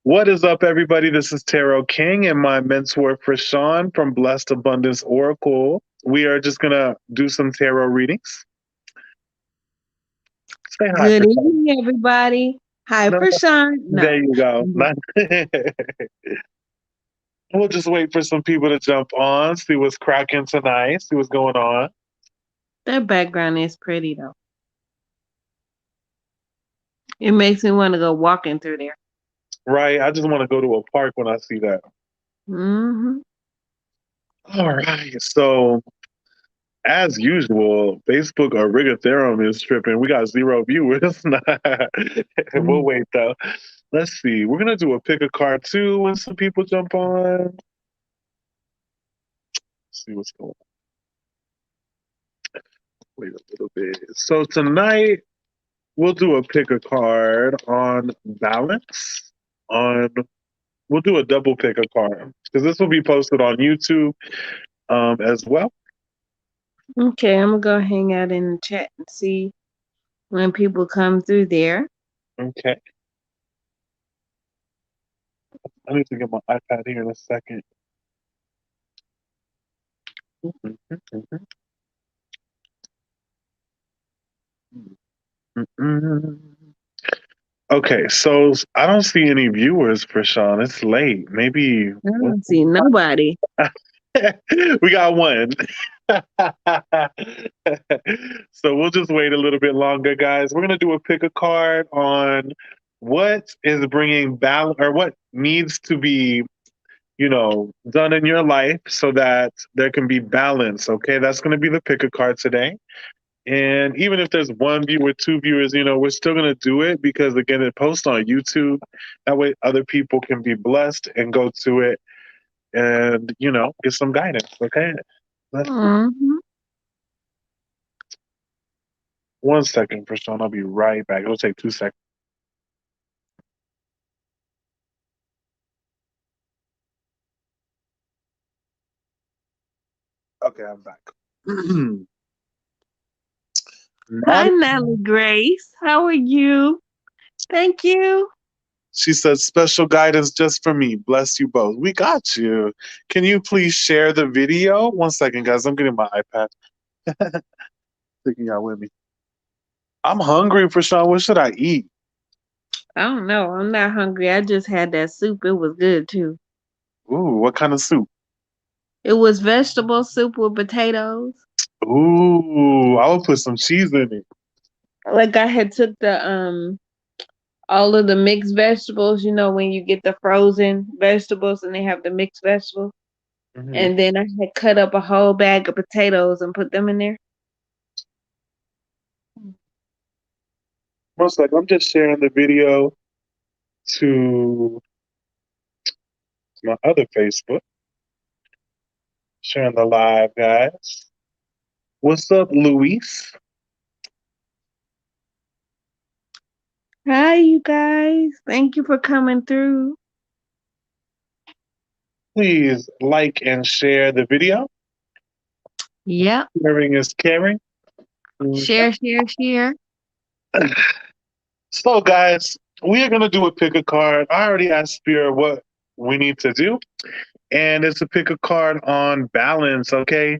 What is up, everybody? This is Tarot King and my mentor, Frishawn from Blessed Abundance Oracle. We are just going to do some tarot readings. Say hi, Good Frishawn. evening, everybody. Hi, No, Frishawn. there No, you go. We'll just wait for some people to jump on, see what's cracking tonight, see what's going on. that background is pretty though. It makes me want to go walking through there. Right? I just want to go to a park when I see that. Mm-hmm. All right. So, as usual, Facebook Origatherum is tripping. We got 0 viewers. We'll wait though. Let's see. We're gonna do a pick a card too when some people jump on. Let's see what's going on. Wait a little bit. So tonight we'll do a pick a card on balance. On we'll do a double pick a card because this will be posted on YouTube as well. Okay, I'm gonna go hang out in the chat and see when people come through there. Okay. I need to get my iPad here in a second. Okay, so I don't see any viewers for Sean. It's late. Maybe I don't see nobody. we got one. So we'll just wait a little bit longer, guys. We're gonna do a pick a card on what is bringing balance or what needs to be, done in your life so that there can be balance. Okay, that's gonna be the pick a card today. And even if there's one viewer, two viewers, we're still going to do it because, again, it posts on YouTube. That way other people can be blessed and go to it and, get some guidance. Okay. Mm-hmm. One second, Sean. I'll be right back. It'll take 2 seconds. Okay, I'm back. Hi, Natalie Grace. How are you? Thank you. She said, special guidance just for me. Bless you both. We got you. Can you please share the video? One second, guys. I'm getting my iPad. Taking y'all with me. I'm hungry, Sean. What should I eat? I don't know. I'm not hungry. I just had that soup. It was good too. Ooh, what kind of soup? It was vegetable soup with potatoes. Ooh, I would put some cheese in it. Like I had took the all of the mixed vegetables, when you get the frozen vegetables and they have the mixed vegetables. Mm-hmm. And then I had cut up a whole bag of potatoes and put them in there. Most like I'm just sharing the video to my other Facebook. Sharing the live, guys. What's up, Luis? Hi, you guys. Thank you for coming through. Please like and share the video. Yep. Sharing is caring. Share, share, share. So, guys, we are going to do a pick a card. I already asked Spirit what we need to do. And it's a pick a card on balance, okay?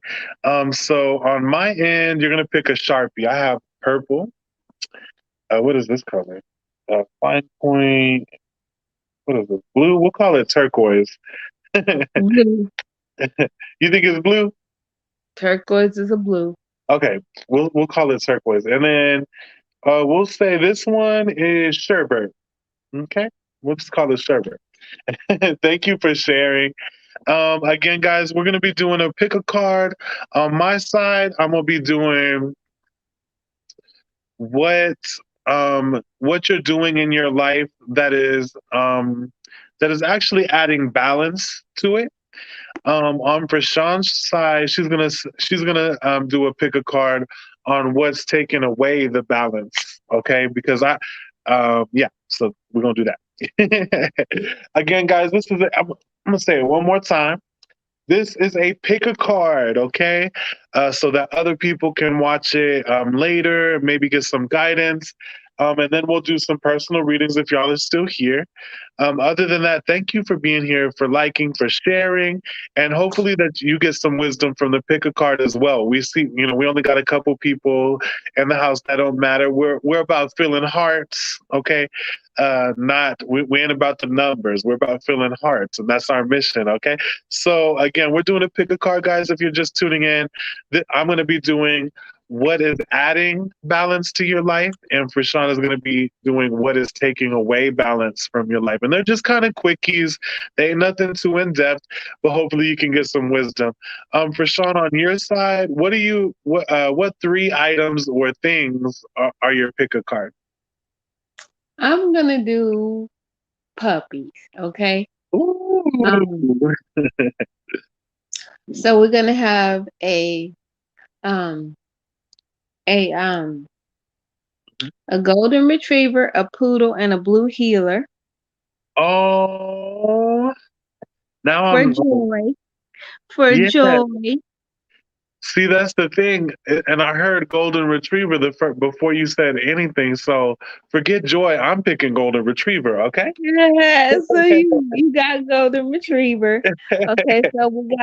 So on my end, you're going to pick a Sharpie. I have purple. What is this color? Fine point. What is it? Blue? We'll call it turquoise. Blue. You think it's blue? Turquoise is a blue. Okay, we'll call it turquoise, and then we'll say this one is sherbet. Okay, we'll just call it sherbet. Thank you for sharing. Again, guys, we're gonna be doing a pick a card. On my side, I'm gonna be doing what you're doing in your life that is actually adding balance to it. On Prashan's side, she's gonna do a pick a card on what's taking away the balance. Okay, because yeah, so we're gonna do that. Again, guys, I'm gonna say it one more time. This is a pick a card, okay? So that other people can watch it later, maybe get some guidance. And then we'll do some personal readings if y'all are still here. Other than that, thank you for being here, for liking, for sharing, and hopefully that you get some wisdom from the pick a card as well. We see, we only got a couple people in the house that don't matter. We're about filling hearts, okay? Not we ain't about the numbers. We're about filling hearts, and that's our mission, okay? So again, we're doing a pick a card, guys. If you're just tuning in, I'm going to be doing what is adding balance to your life, and Frishawn is going to be doing what is taking away balance from your life. And they're just kind of quickies. They ain't nothing too in depth, but hopefully you can get some wisdom. Frishawn, on your side, what three items or things are your pick a card? I'm gonna do puppies, okay? Um, Ooh. so we're gonna have um a um a golden retriever, a poodle, and a blue heeler Oh, now for I'm joy. For yeah. joy. See, that's the thing, and I heard golden retriever before you said anything. So forget joy. I'm picking golden retriever. Okay. Yeah, so you got golden retriever. Okay, so we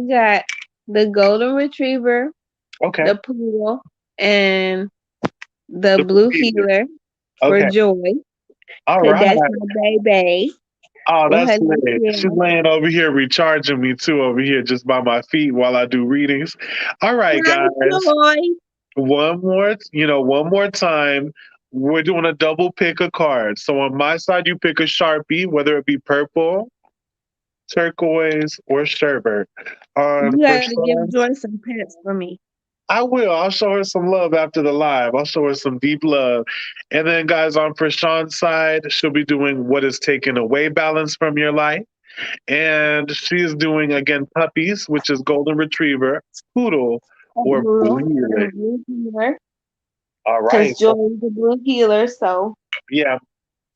got the golden retriever, Okay. the poodle, and the The blue healer. heeler for Okay. joy. All Cause right. that's my baby Oh, with that's her little lit. She's tail. laying over here recharging me too over here just by my feet while I do readings. All right, Hi, guys. joy. One more time. We're doing a double pick a card. So on my side, you pick a Sharpie, whether it be purple, turquoise, or sherbet. On You for gotta give Sean, Joy some pets for me. I will. I'll show her some love after the live. I'll show her some deep love. And then, guys, on for Sean's side, she'll be doing what is taking away balance from your life. And she's doing, again, puppies, which is golden retriever, poodle, A or blue poodle and heeler. a blue heeler. All Cause right. Joy is a blue heeler, so Yeah.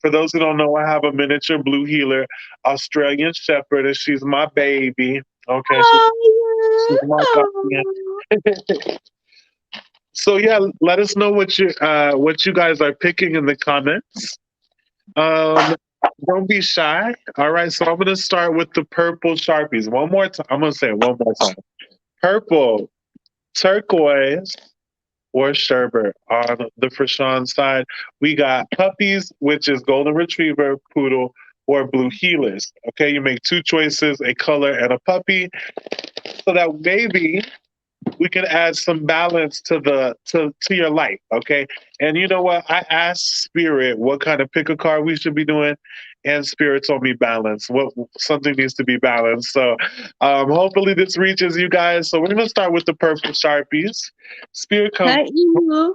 For those who don't know, I have a miniature blue heeler, Australian Shepherd, and she's my baby. Okay, she's my guardian. oh, So yeah, let us know what you guys are picking in the comments. Um, don't be shy. All right, so I'm gonna start with the purple Sharpies. One more time. I'm gonna say it one more time. Purple, turquoise, or sherbet. On the Frishawn side, we got puppies, which is golden retriever, poodle, or blue heelers. Okay, you make two choices, a color and a puppy, so that maybe we can add some balance to your life. Okay, and you know what? I asked Spirit what kind of pick a card we should be doing, and Spirit told me balance. What something needs to be balanced. So hopefully this reaches you guys. So we're gonna start with the purple Sharpies. Spirit, come. hi, Emu.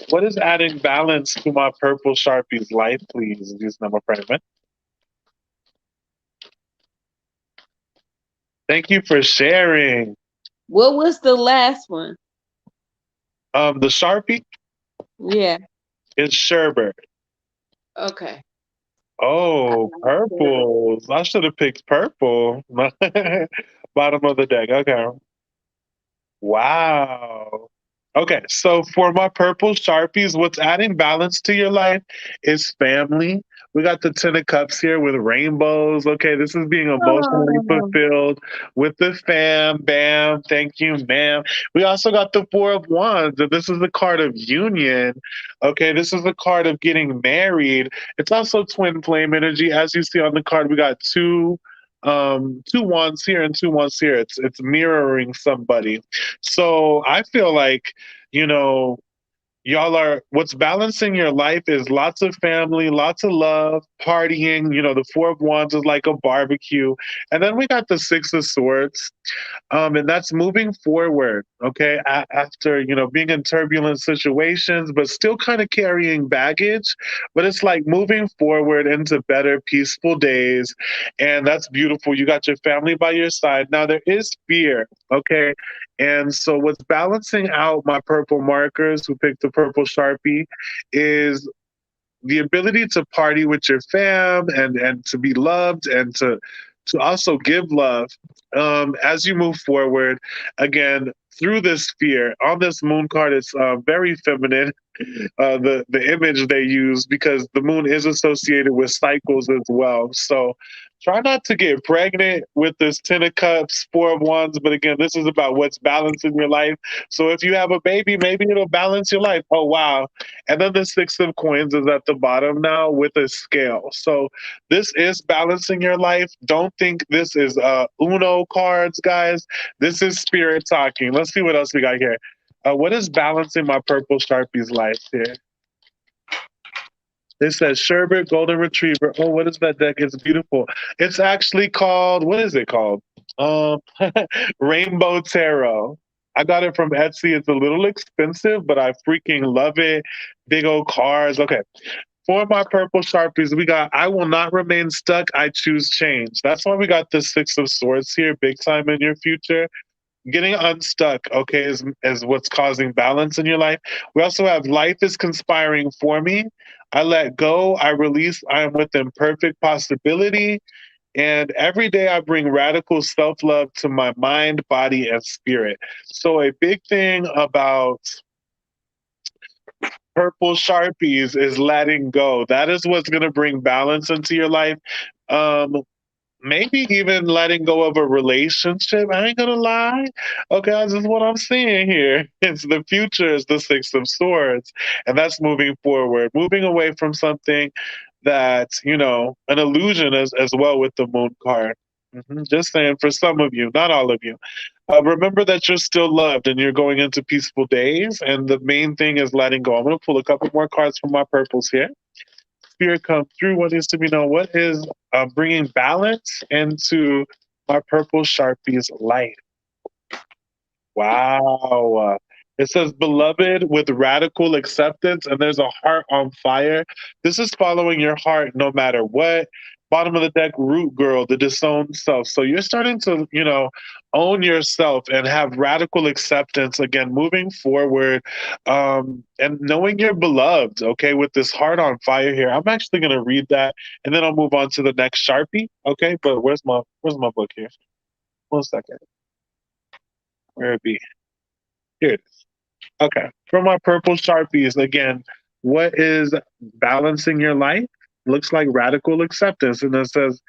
What is adding balance to my purple Sharpie's life, please? Use number fragment. Thank you for sharing. What was the last one? The Sharpie Yeah. is sherbet. Okay. I Oh, like sherbet. purples. I should have picked purple. Bottom of the deck. Okay. Wow. Okay, so for my purple Sharpies, what's adding balance to your life is family. We got the Ten of Cups here with rainbows. Okay, this is being emotionally Oh, fulfilled with the fam. Bam. Thank you, ma'am. We also got the Four of Wands. And this is the card of union. Okay, this is the card of getting married. It's also twin flame energy. As you see on the card, we got two wands here and two wands here. It's mirroring somebody. So I feel like, you know, y'all are what's balancing your life is lots of family, lots of love, partying. The Four of Wands is like a barbecue. And then we got the Six of Swords. And that's moving forward, okay, after being in turbulent situations but still kind of carrying baggage, but it's like moving forward into better peaceful days, and that's beautiful. You got your family by your side. Now there is fear, okay, and so what's balancing out my purple markers who picked the purple Sharpie is the ability to party with your fam and to be loved and to also give love as you move forward again through this fear on this moon card. It's very feminine. the image they use, because the moon is associated with cycles as well. So try not to get pregnant with this 10 of cups, 4 of wands. But again, this is about what's balancing your life. So if you have a baby, maybe it'll balance your life. Oh wow. And then the 6 of coins is at the bottom now with a scale. So this is balancing your life. Don't think this is Uno cards, guys. This is spirit talking. Let's see what else we got here. What is balancing my purple Sharpie's life here? It says Sherbet Golden Retriever. Oh, what is that deck? It's beautiful. It's actually called, what is it called? Um, Rainbow Tarot. I got it from Etsy. It's a little expensive, but I freaking love it. Big old cards. Okay. For my purple Sharpies, we got I will not remain stuck. I choose change. That's why we got the 6 of Swords here, big time in your future. Getting unstuck, okay, is what's causing balance in your life. We also have life is conspiring for me. I let go, I release, I am within perfect possibility. And every day I bring radical self love to my mind, body, and spirit. So, a big thing about purple Sharpies is letting go. That is what's going to bring balance into your life. Um, Maybe even letting go of a relationship. I ain't gonna lie. Okay, this is what I'm seeing here. It's the future is the 6 of Swords, and that's moving forward, moving away from something that, an illusion as well with the moon card. Just saying, for some of you, not all of you. Remember that you're still loved and you're going into peaceful days. And the main thing is letting go. I'm going to pull a couple more cards from my purples here. Spirit come through. What is to be known? What is bringing balance into my purple Sharpie's life? Wow. It says, beloved with radical acceptance, and there's a heart on fire. This is following your heart no matter what. Bottom of the deck, root girl, the disowned self. So you're starting to, own yourself and have radical acceptance again, moving forward, and knowing you're beloved, okay, with this heart on fire here. I'm actually going to read that and then I'll move on to the next Sharpie, okay? But where's my book here? 1 second. Where it be? Here it is. Okay. For my purple Sharpies, again, what is balancing your life? Looks like radical acceptance. And it says,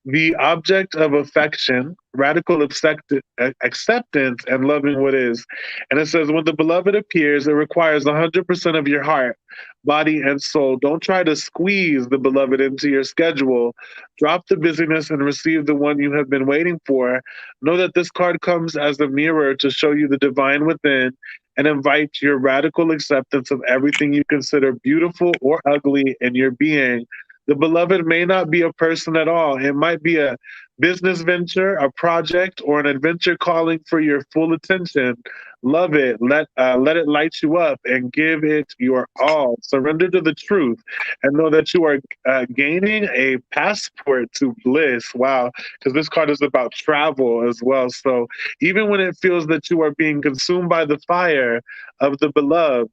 the object of affection, radical acceptance, and loving what is. And it says, when the beloved appears, it requires 100% of your heart, body, and soul. Don't try to squeeze the beloved into your schedule. Drop the busyness and receive the one you have been waiting for. Know that this card comes as a mirror to show you the divine within and invite your radical acceptance of everything you consider beautiful or ugly in your being. The beloved may not be a person at all. It might be a business venture, a project, or an adventure calling for your full attention. Love it. Let it light you up and give it your all. Surrender to the truth and know that you are gaining a passport to bliss. Wow, because this card is about travel as well. So even when it feels that you are being consumed by the fire of the beloved,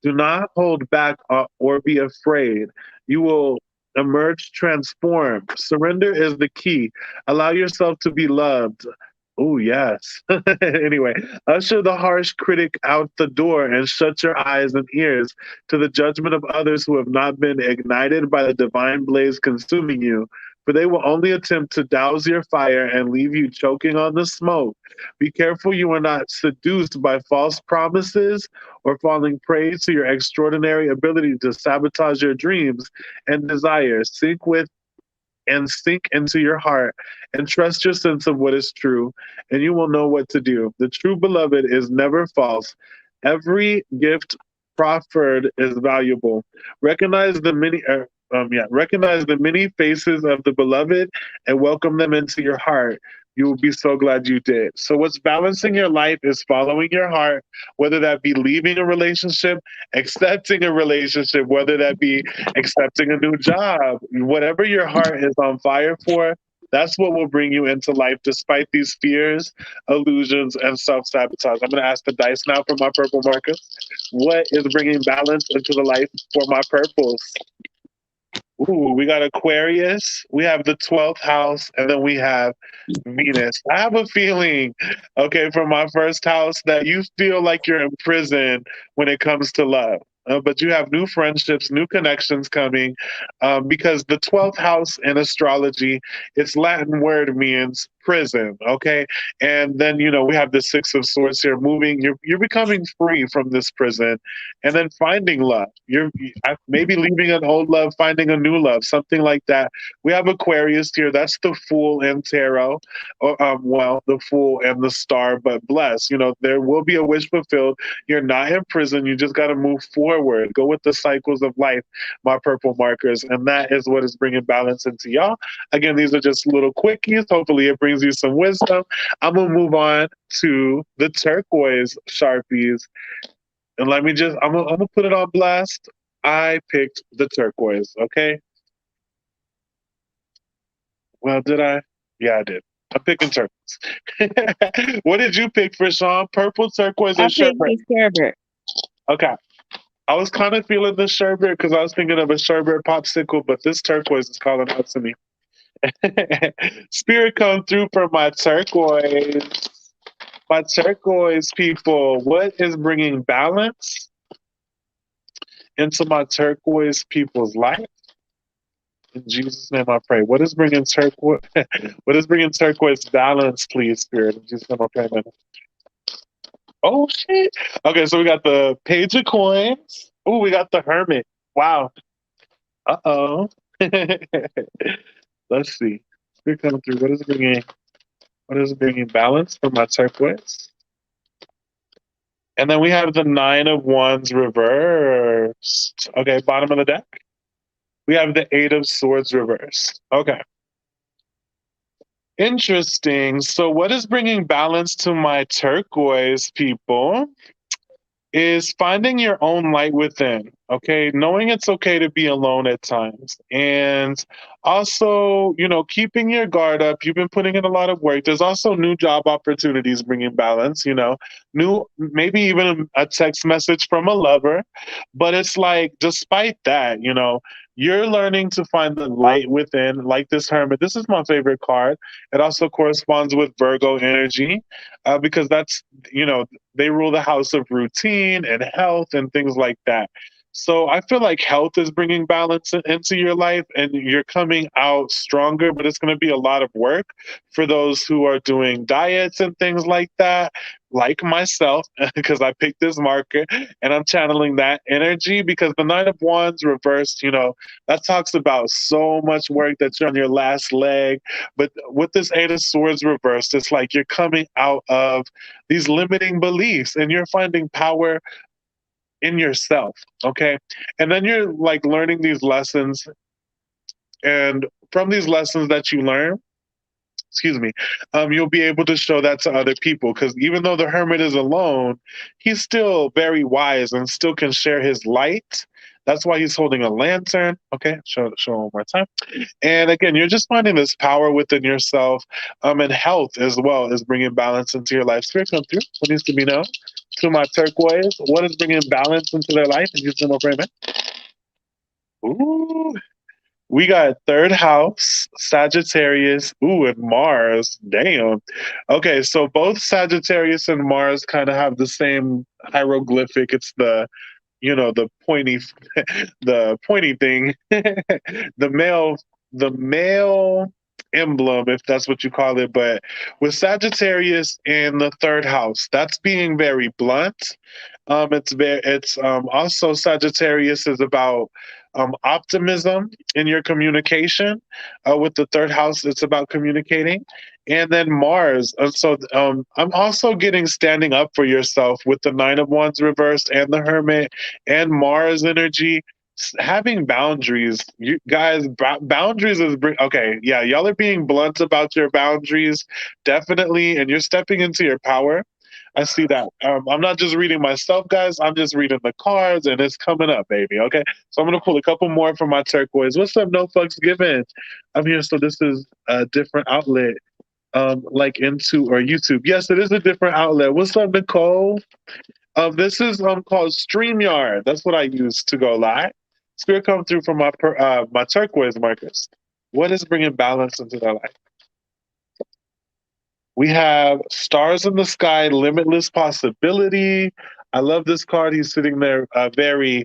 do not hold back or be afraid. You will emerge transformed. Surrender is the key. Allow yourself to be loved. Oh, yes. Anyway, usher the harsh critic out the door and shut your eyes and ears to the judgment of others who have not been ignited by the divine blaze consuming you. For they will only attempt to douse your fire and leave you choking on the smoke. Be careful you are not seduced by false promises or falling prey to your extraordinary ability to sabotage your dreams and desires. Sink into your heart and trust your sense of what is true, and you will know what to do. The true beloved is never false. Every gift proffered is valuable. Recognize the many. Recognize the many faces of the beloved and welcome them into your heart. You will be so glad you did. So, what's balancing your life is following your heart, whether that be leaving a relationship, accepting a relationship, whether that be accepting a new job, whatever your heart is on fire for, that's what will bring you into life despite these fears, illusions, and self sabotage. I'm going to ask the dice now for my purple markers. What is bringing balance into the life for my purples? Ooh, we got Aquarius, we have the 12th house, and then we have Venus. I have a feeling, okay, from my first house that you feel like you're in prison when it comes to love. but you have new friendships, new connections coming, because the 12th house in astrology, its Latin word means prison. Okay, and then we have the Six of Swords here, moving. You're becoming free from this prison, and then finding love. You're maybe leaving an old love, finding a new love, something like that. We have Aquarius here. That's the Fool in tarot. Well, the Fool and the Star, but bless. There will be a wish fulfilled. You're not in prison. You just got to move forward. Go with the cycles of life, my purple markers, and that is what is bringing balance into y'all. Again, these are just little quickies. Hopefully, it brings you some wisdom. I'm gonna move on to the turquoise sharpies, and let me just. I'm gonna put it on blast. I picked the turquoise. Okay. Well, did I? Yeah, I did. I'm picking turquoise. What did you pick, Frishawn? Purple, turquoise, I or picked sherbet? the sherbet. Okay. I was kind of feeling the sherbet because I was thinking of a sherbet popsicle, but this turquoise is calling out to me. Spirit come through for my turquoise. My turquoise people. What is bringing balance into my turquoise people's life? In Jesus' name, I pray. What is bringing turquoise? What is bringing turquoise balance, please, Spirit? In Jesus' name, I pray. Amen. Oh shit! Okay, so we got the Page of Coins. Oh, we got the Hermit. Wow. Uh oh. Let's see. Spirit coming through. What is bringing? What is bringing balance for my turquoise? And then we have the Nine of Wands reversed. Okay, bottom of the deck. We have the Eight of Swords reversed. Okay. Interesting. So, what is bringing balance to my turquoise people is finding your own light within, okay? Knowing it's okay to be alone at times. And also, keeping your guard up. You've been putting in a lot of work. There's also new job opportunities bringing balance, new, maybe even a text message from a lover. But it's like, despite that, you're learning to find the light within, like this Hermit. This is my favorite card. It also corresponds with Virgo energy, because that's, they rule the house of routine and health and things like that. So I feel like health is bringing balance into your life, and you're coming out stronger, but it's going to be a lot of work for those who are doing diets and things like that, like myself, because I picked this marker and I'm channeling that energy, because the Nine of Wands reversed, that talks about so much work that you're on your last leg. But with this Eight of Swords reversed, it's like you're coming out of these limiting beliefs and you're finding power in yourself. Okay. And then you're like learning these lessons. And from these lessons that you learn, excuse me, you'll be able to show that to other people. Because even though the hermit is alone, he's still very wise and still can share his light. That's why he's holding a lantern. Okay, show one more time. And again, you're just finding this power within yourself, and health as well is bringing balance into your life. Spirit come through. What needs to be known to my turquoise? What is bringing balance into their life? And just more amen. Ooh, we got third house, Sagittarius, ooh, and Mars. Damn. Okay, so both Sagittarius and Mars kind of have the same hieroglyphic. It's the pointy, the pointy thing, the male emblem, if that's what you call it. But with Sagittarius in the third house, that's being very blunt. It's also Sagittarius is about optimism in your communication. With the third house, it's about communicating, and then Mars. I'm also getting standing up for yourself with the Nine of Wands reversed and the Hermit and Mars energy. Having boundaries, you guys. Boundaries is okay. Yeah, y'all are being blunt about your boundaries, definitely, and you're stepping into your power. I see that. I'm not just reading myself, guys. I'm just reading the cards, and it's coming up, baby. Okay, so I'm gonna pull a couple more from my turquoise. What's up? No fucks given. I'm here. So this is a different outlet, like into or YouTube. Yes, it is a different outlet. What's up, Nicole? This is called StreamYard. That's what I use to go live. Spirit come through from my turquoise markers. What is bringing balance into their life? We have stars in the sky, limitless possibility. I love this card. He's sitting there very,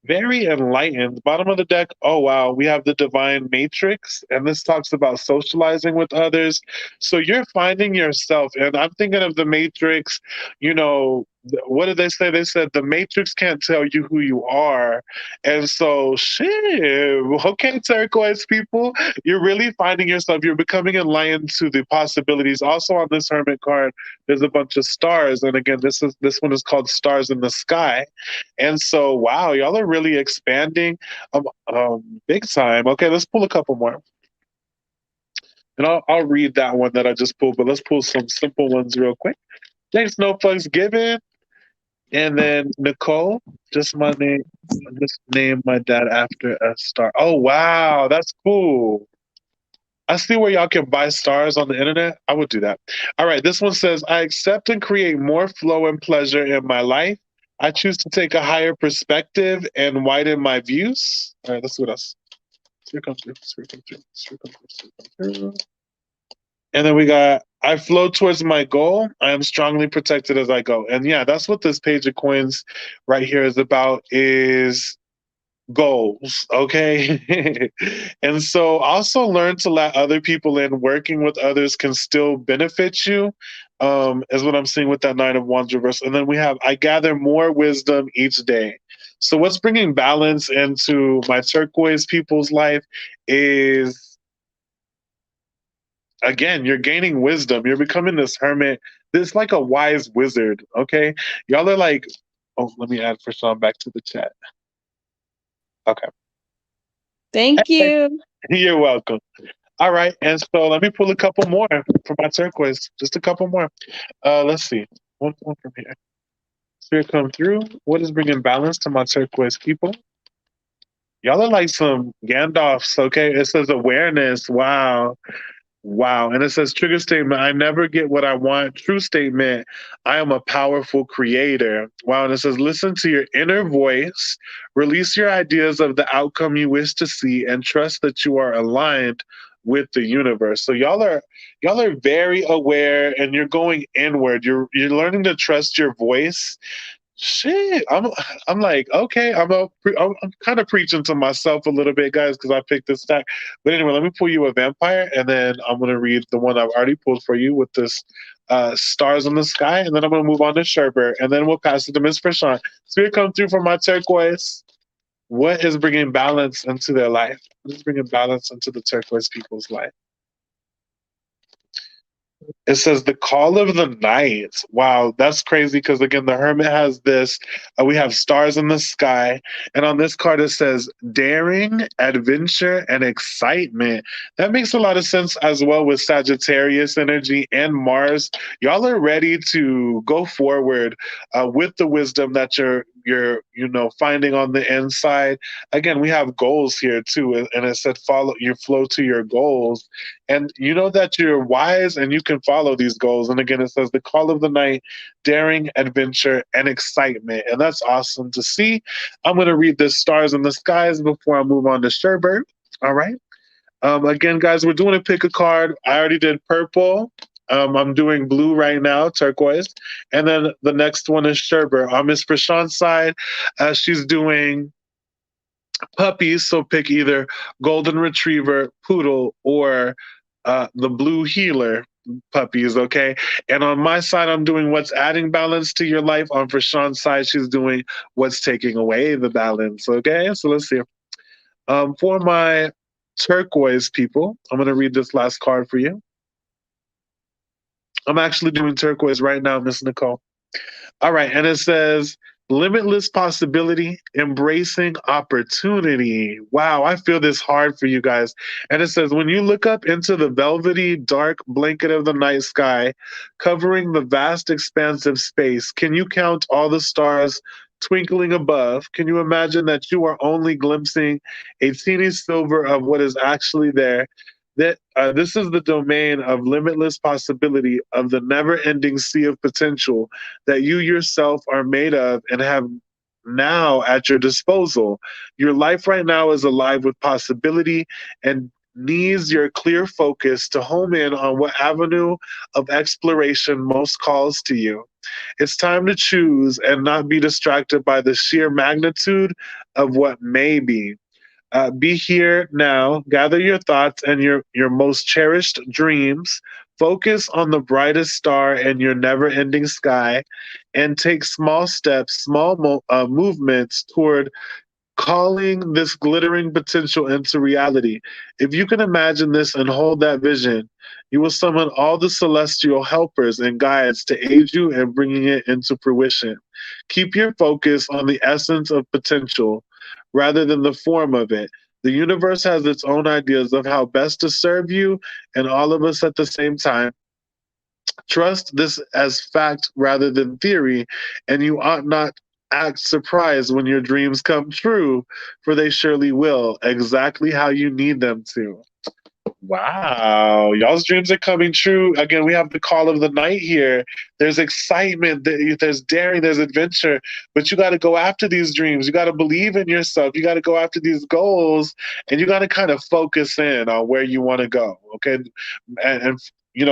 very enlightened. Bottom of the deck, oh wow, we have the Divine Matrix, and this talks about socializing with others. So you're finding yourself, and I'm thinking of the Matrix, you know. What did they say? They said the Matrix can't tell you who you are. And so, shit, okay, turquoise people, you're really finding yourself. You're becoming enlightened to the possibilities. Also, on this Hermit card, there's a bunch of stars, and again, this one is called Stars in the Sky. And so, wow, y'all are really expanding, big time. Okay, let's pull a couple more, and I'll read that one that I just pulled. But let's pull some simple ones real quick. Thanks, no fucks given. And then Nicole, just my name. Just name my dad after a star. Oh wow, that's cool. I see where y'all can buy stars on the internet. I would do that. All right, this one says, I accept and create more flow and pleasure in my life. I choose to take a higher perspective and widen my views. All right, let's see what else. Here comes through. Here comes through. Here comes through. Here comes through. And then we got, I flow towards my goal. I am strongly protected as I go. And yeah, that's what this page of coins right here is about, is goals. Okay. And so also learn to let other people in. Working with others can still benefit you, is what I'm seeing with that Nine of Wands reverse. And then we have, I gather more wisdom each day. So what's bringing balance into my turquoise people's life is, again, you're gaining wisdom. You're becoming this hermit. This like a wise wizard. Okay. Y'all are like, oh, let me add Frishawn back to the chat. Okay. Thank you. You're welcome. All right, and so let me pull a couple more for my turquoise. Just a couple more. Let's see. One from here. Spirit come through. What is bringing balance to my turquoise people? Y'all are like some Gandalfs, okay? It says awareness. Wow. Wow. And it says trigger statement, I never get what I want. True statement, I am a powerful creator. Wow. And it says listen to your inner voice, release your ideas of the outcome you wish to see, and trust that you are aligned with the universe. So y'all are very aware, and you're going inward. You're learning to trust your voice. Shit, I'm like, okay, I'm kind of preaching to myself a little bit, guys, because I picked this stack. But anyway, let me pull you a vampire, and then I'm gonna read the one I've already pulled for you with this stars in the sky, and then I'm gonna move on to Sherbert, and then we'll pass it to Miss Frishawn. Spirit come through for my turquoise. What is bringing balance into their life? What is bringing balance into the turquoise people's life? It says the call of the night. Wow, that's crazy because again, the hermit has this. We have stars in the sky, and on this card it says daring, adventure, and excitement. That makes a lot of sense as well with Sagittarius energy and Mars. Y'all are ready to go forward with the wisdom that you're finding on the inside. Again, we have goals here too, and it said follow your flow to your goals, and you know that you're wise and you can follow these goals. And again, it says the call of the night, daring, adventure, and excitement. And that's awesome to see. I'm going to read the stars in the skies before I move on to Sherbert. All right. Again, guys, we're doing a pick a card. I already did purple. I'm doing blue right now, turquoise. And then the next one is Sherbert. On Miss Prashan's side, she's doing puppies. So pick either golden retriever, poodle, or the blue healer puppies, okay? And on my side, I'm doing what's adding balance to your life. On Frishawn's side, she's doing what's taking away the balance, okay? So let's see. For my turquoise people, I'm going to read this last card for you. I'm actually doing turquoise right now, Miss Nicole. All right, and it says limitless possibility, embracing opportunity. Wow, I feel this hard for you guys. And it says when you look up into the velvety dark blanket of the night sky, covering the vast expanse of space, can you count all the stars twinkling above? Can you imagine that you are only glimpsing a teeny silver of what is actually there? That this is the domain of limitless possibility, of the never-ending sea of potential that you yourself are made of and have now at your disposal. Your life right now is alive with possibility, and needs your clear focus to home in on what avenue of exploration most calls to you. It's time to choose and not be distracted by the sheer magnitude of what may be. Be here now. Gather your thoughts and your most cherished dreams. Focus on the brightest star in your never ending sky and take small steps, movements toward calling this glittering potential into reality. If you can imagine this and hold that vision, you will summon all the celestial helpers and guides to aid you in bringing it into fruition. Keep your focus on the essence of potential rather than the form of it. The universe has its own ideas of how best to serve you and all of us at the same time. Trust this as fact rather than theory, and you ought not act surprised when your dreams come true, for they surely will, exactly how you need them to. Wow, y'all's dreams are coming true. Again, we have the call of the night here. There's excitement, there's daring, there's adventure, but you got to go after these dreams. You got to believe in yourself. You got to go after these goals, and you got to kind of focus in on where you want to go. Okay, and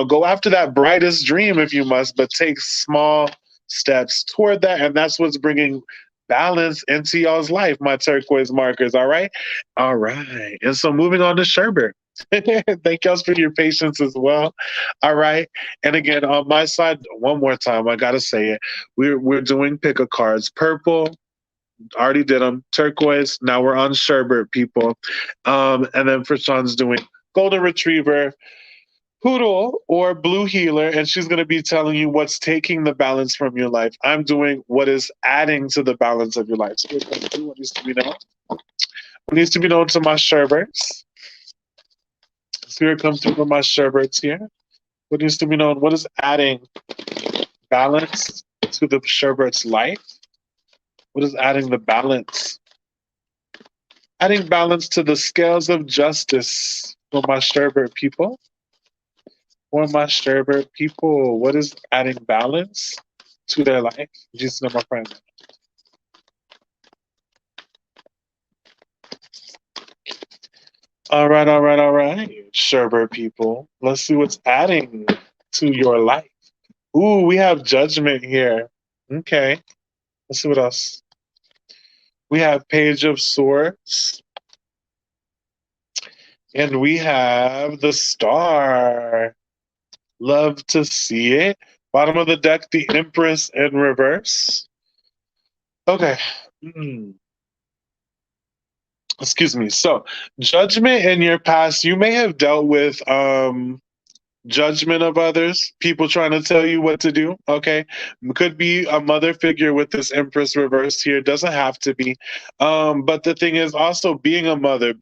go after that brightest dream if you must, but take small steps toward that, and that's what's bringing balance into y'all's life, my turquoise markers. All right, and so moving on to Sherbert. Thank y'all for your patience as well. All right. And again, on my side, one more time, I gotta say it. We're doing pick a cards. Purple, already did them. Turquoise, now we're on Sherbert, people. And then Frishawn's doing Golden Retriever, Poodle, or Blue Healer, and she's gonna be telling you what's taking the balance from your life. I'm doing what is adding to the balance of your life. So what needs to be known? What needs to be known to my Sherberts? Spirit comes through for my Sherberts here. What needs to be known? What is adding balance to the Sherbert's life? What is adding the balance? Adding balance to the scales of justice for my Sherbert people. For my Sherbert people, what is adding balance to their life? Jesus, my friend. All right. Sherbert people, let's see what's adding to your life. Ooh, we have judgment here. Okay. Let's see what else. We have Page of Swords. And we have the Star. Love to see it. Bottom of the deck, the Empress in reverse. Okay. Excuse me. So, judgment in your past, you may have dealt with judgment of others, people trying to tell you what to do. Okay. Could be a mother figure with this Empress reverse here. Doesn't have to be. But the thing is also being a mother,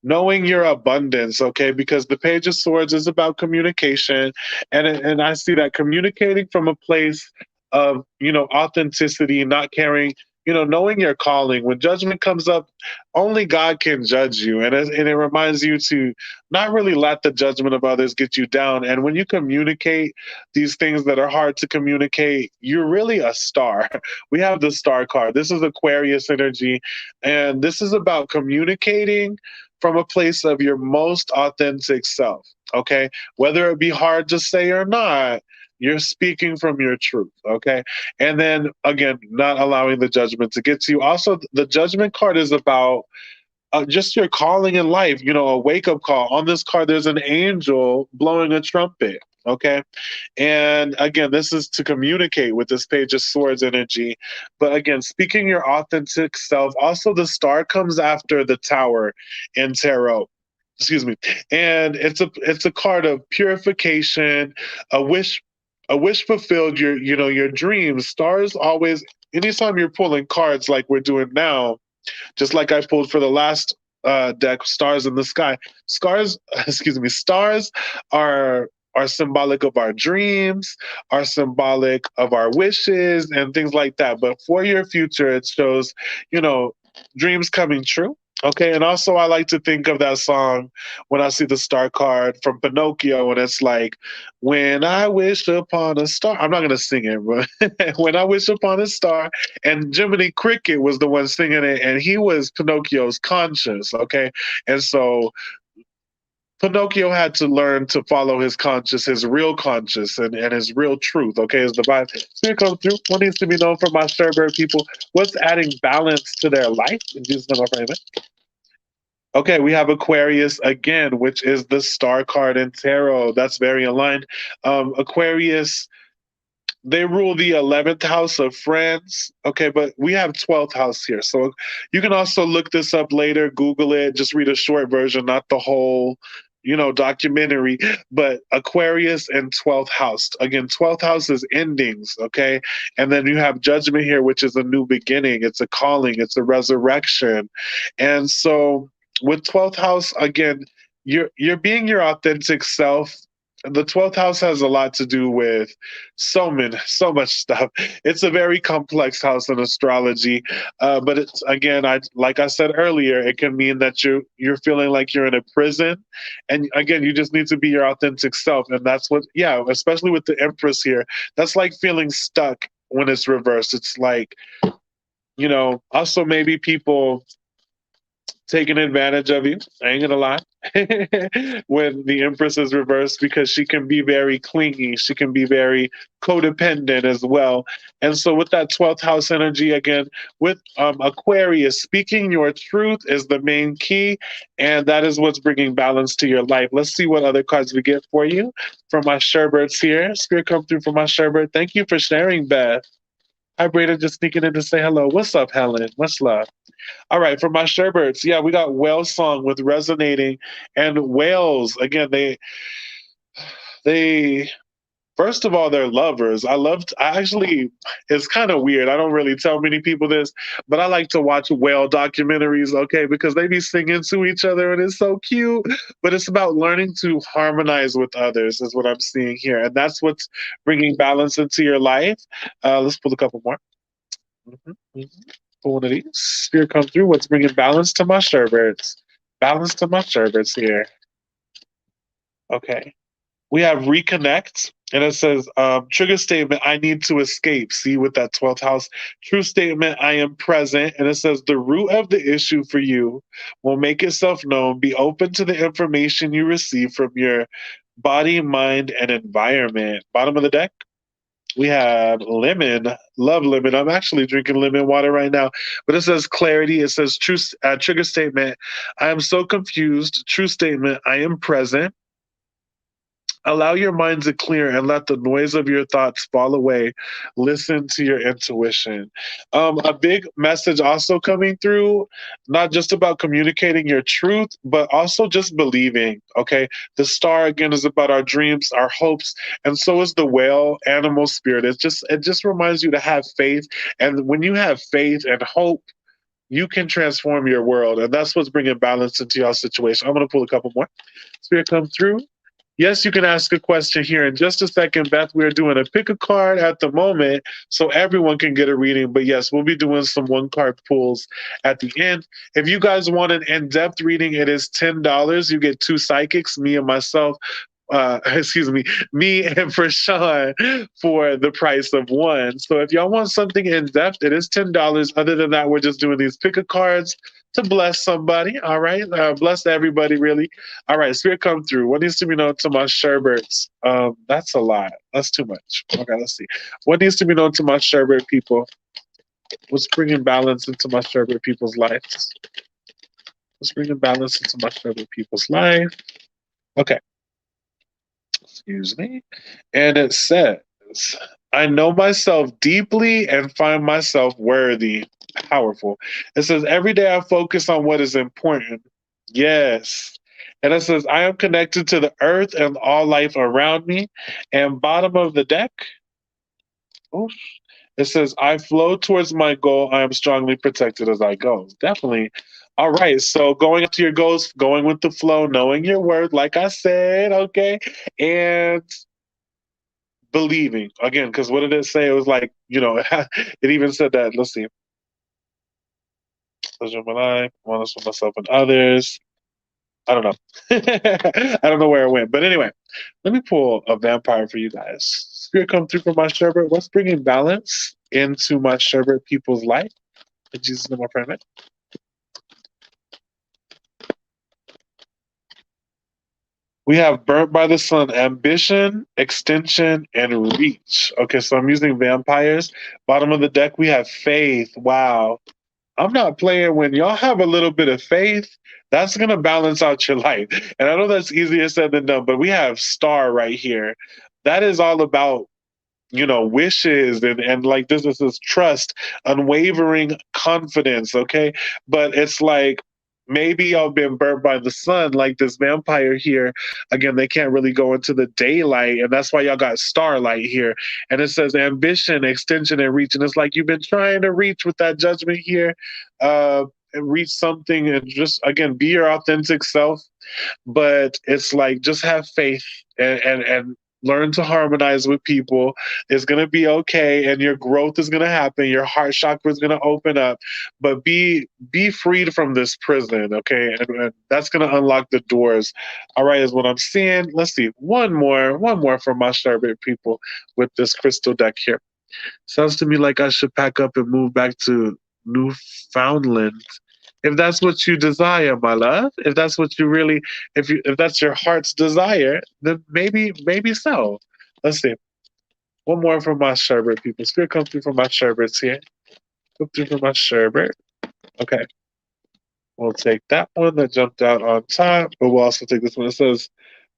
knowing your abundance, okay? Because the Page of Swords is about communication, and I see that communicating from a place of authenticity, not caring, knowing your calling. When judgment comes up, only God can judge you, and it reminds you to not really let the judgment of others get you down. And when you communicate these things that are hard to communicate, you're really a star. We have the Star card. This is Aquarius energy, and this is about communicating from a place of your most authentic self, okay? Whether it be hard to say or not, you're speaking from your truth, okay? And then again, not allowing the judgment to get to you. Also, the judgment card is about just your calling in life, a wake up call. On this card, there's an angel blowing a trumpet, okay? And again, this is to communicate with this Page of Swords energy. But again, speaking your authentic self. Also, the Star comes after the Tower in tarot. Excuse me. And it's a card of purification, a wish fulfilled, your dreams. Stars always, anytime you're pulling cards like we're doing now, just like I pulled for the last deck, Stars in the Sky. Stars are symbolic of our dreams, are symbolic of our wishes and things like that. But for your future, it shows, dreams coming true. Okay, and also I like to think of that song when I see the star card from Pinocchio, and it's like, "When I wish upon a star." I'm not gonna sing it, but "When I wish upon a star," and Jiminy Cricket was the one singing it, and he was Pinocchio's conscience. Okay, and so Pinocchio had to learn to follow his conscience, his real conscience, and his real truth. Okay, as the Bible. So here comes through. What needs to be known from my Sherbert people? What's adding balance to their life? In Jesus' name, I pray, amen. Okay, we have Aquarius again, which is the star card in tarot. That's very aligned. Aquarius, they rule the 11th house of friends. Okay, but we have 12th house here. So you can also look this up later, Google it, just read a short version, not the whole, documentary. But Aquarius and 12th house. Again, 12th house is endings. Okay, and then you have Judgment here, which is a new beginning. It's a calling. It's a resurrection. And so with 12th house, again, you're being your authentic self. The 12th house has a lot to do with so much stuff. It's a very complex house in astrology, but it's, again, I like I said earlier, it can mean that you're feeling like you're in a prison, and again, you just need to be your authentic self, and that's what, yeah, especially with the Empress here, that's like feeling stuck when it's reversed. It's like, also maybe people taking advantage of you. I ain't gonna lie. When the Empress is reversed, because she can be very clingy, she can be very codependent as well. And so, with that 12th house energy, again, with Aquarius, speaking your truth is the main key, and that is what's bringing balance to your life. Let's see what other cards we get for you from my Sherberts here. Spirit come through for my Sherbert. Thank you for sharing, Beth. Hi, Brayden, just sneaking in to say hello. What's up, Helen? Much love. All right, for my Sherberts, yeah, we got Whale Song with Resonating, and whales again. They first of all, they're lovers. I actually, it's kind of weird. I don't really tell many people this, but I like to watch whale documentaries. Okay, because they be singing to each other, and it's so cute. But it's about learning to harmonize with others, is what I'm seeing here, and that's what's bringing balance into your life. Let's pull a couple more. Mm-hmm. Pull one of these. Here come through. What's bringing balance to my sherbets? Balance to my sherbets here. Okay. We have reconnect, and it says trigger statement. I need to escape. See, with that 12th house. True statement. I am present, and it says the root of the issue for you will make itself known. Be open to the information you receive from your body, mind, and environment. Bottom of the deck. We have lemon. Love lemon. I'm actually drinking lemon water right now. But it says clarity. It says true trigger statement. I am so confused. True statement. I am present. Allow your mind to clear and let the noise of your thoughts fall away. Listen to your intuition. A big message also coming through, not just about communicating your truth, but also just believing. Okay. The star again is about our dreams, our hopes, and so is the whale animal spirit. It just reminds you to have faith. And when you have faith and hope, you can transform your world. And that's what's bringing balance into your situation. I'm going to pull a couple more. Spirit come through. Yes, you can ask a question here in just a second, Beth. We're doing a pick a card at the moment so everyone can get a reading. But yes, we'll be doing some one card pulls at the end. If you guys want an in depth reading, it is $10. You get two psychics, me and myself. Excuse me and Frishawn for the price of one. So if y'all want something in depth, it is $10. Other than that, we're just doing these pick a cards to bless somebody. All right, bless everybody, really. All right, Spirit come through. What needs to be known to my Sherberts? That's a lot. That's too much. Okay, let's see. What needs to be known to my Sherbert people? What's bringing balance into my Sherbert people's lives? What's bringing balance into my Sherbert people's life? Okay, excuse me. And it says, I know myself deeply and find myself worthy. Powerful. It says, every day I focus on what is important. Yes. And it says, I am connected to the earth and all life around me. And bottom of the deck, oof, it says, I flow towards my goal. I am strongly protected as I go. Definitely. All right. So going up to your goals, going with the flow, knowing your worth, like I said, okay. And believing again, because what did it say? It was like, it even said that. Let's see. Pleasure of my life. I'm honest with myself and others. I don't know. I don't know where it went. But anyway, let me pull a vampire for you guys. Spirit come through for my sherbet. What's bringing balance into my sherbet people's life? In Jesus' name, I pray. Amen. We have burnt by the sun, ambition, extension, and reach. Okay, so I'm using vampires. Bottom of the deck, we have faith. Wow. I'm not playing. When y'all have a little bit of faith, that's going to balance out your life. And I know that's easier said than done, but we have star right here. That is all about, wishes and like this is trust, unwavering confidence. Okay. But it's like, maybe y'all been burnt by the sun, like this vampire here. Again, they can't really go into the daylight, and that's why y'all got starlight here. And it says ambition, extension, and reach. And it's like you've been trying to reach with that judgment here, and reach something, and just again be your authentic self. But it's like just have faith and learn to harmonize with people. It's going to be okay, and your growth is going to happen. Your heart chakra is going to open up, but be freed from this prison. Okay. And that's going to unlock the doors. All right, is what I'm seeing. Let's see, one more for my sherbet people with this crystal deck here. Sounds to me like I should pack up and move back to Newfoundland. If that's what you desire, my love, if that's what you really, if that's your heart's desire, then maybe so. Let's see. One more from my sherbet, people. Spirit come through from my sherbets here. Come through from my sherbet. Okay. We'll take that one that jumped out on top, but we'll also take this one. It says,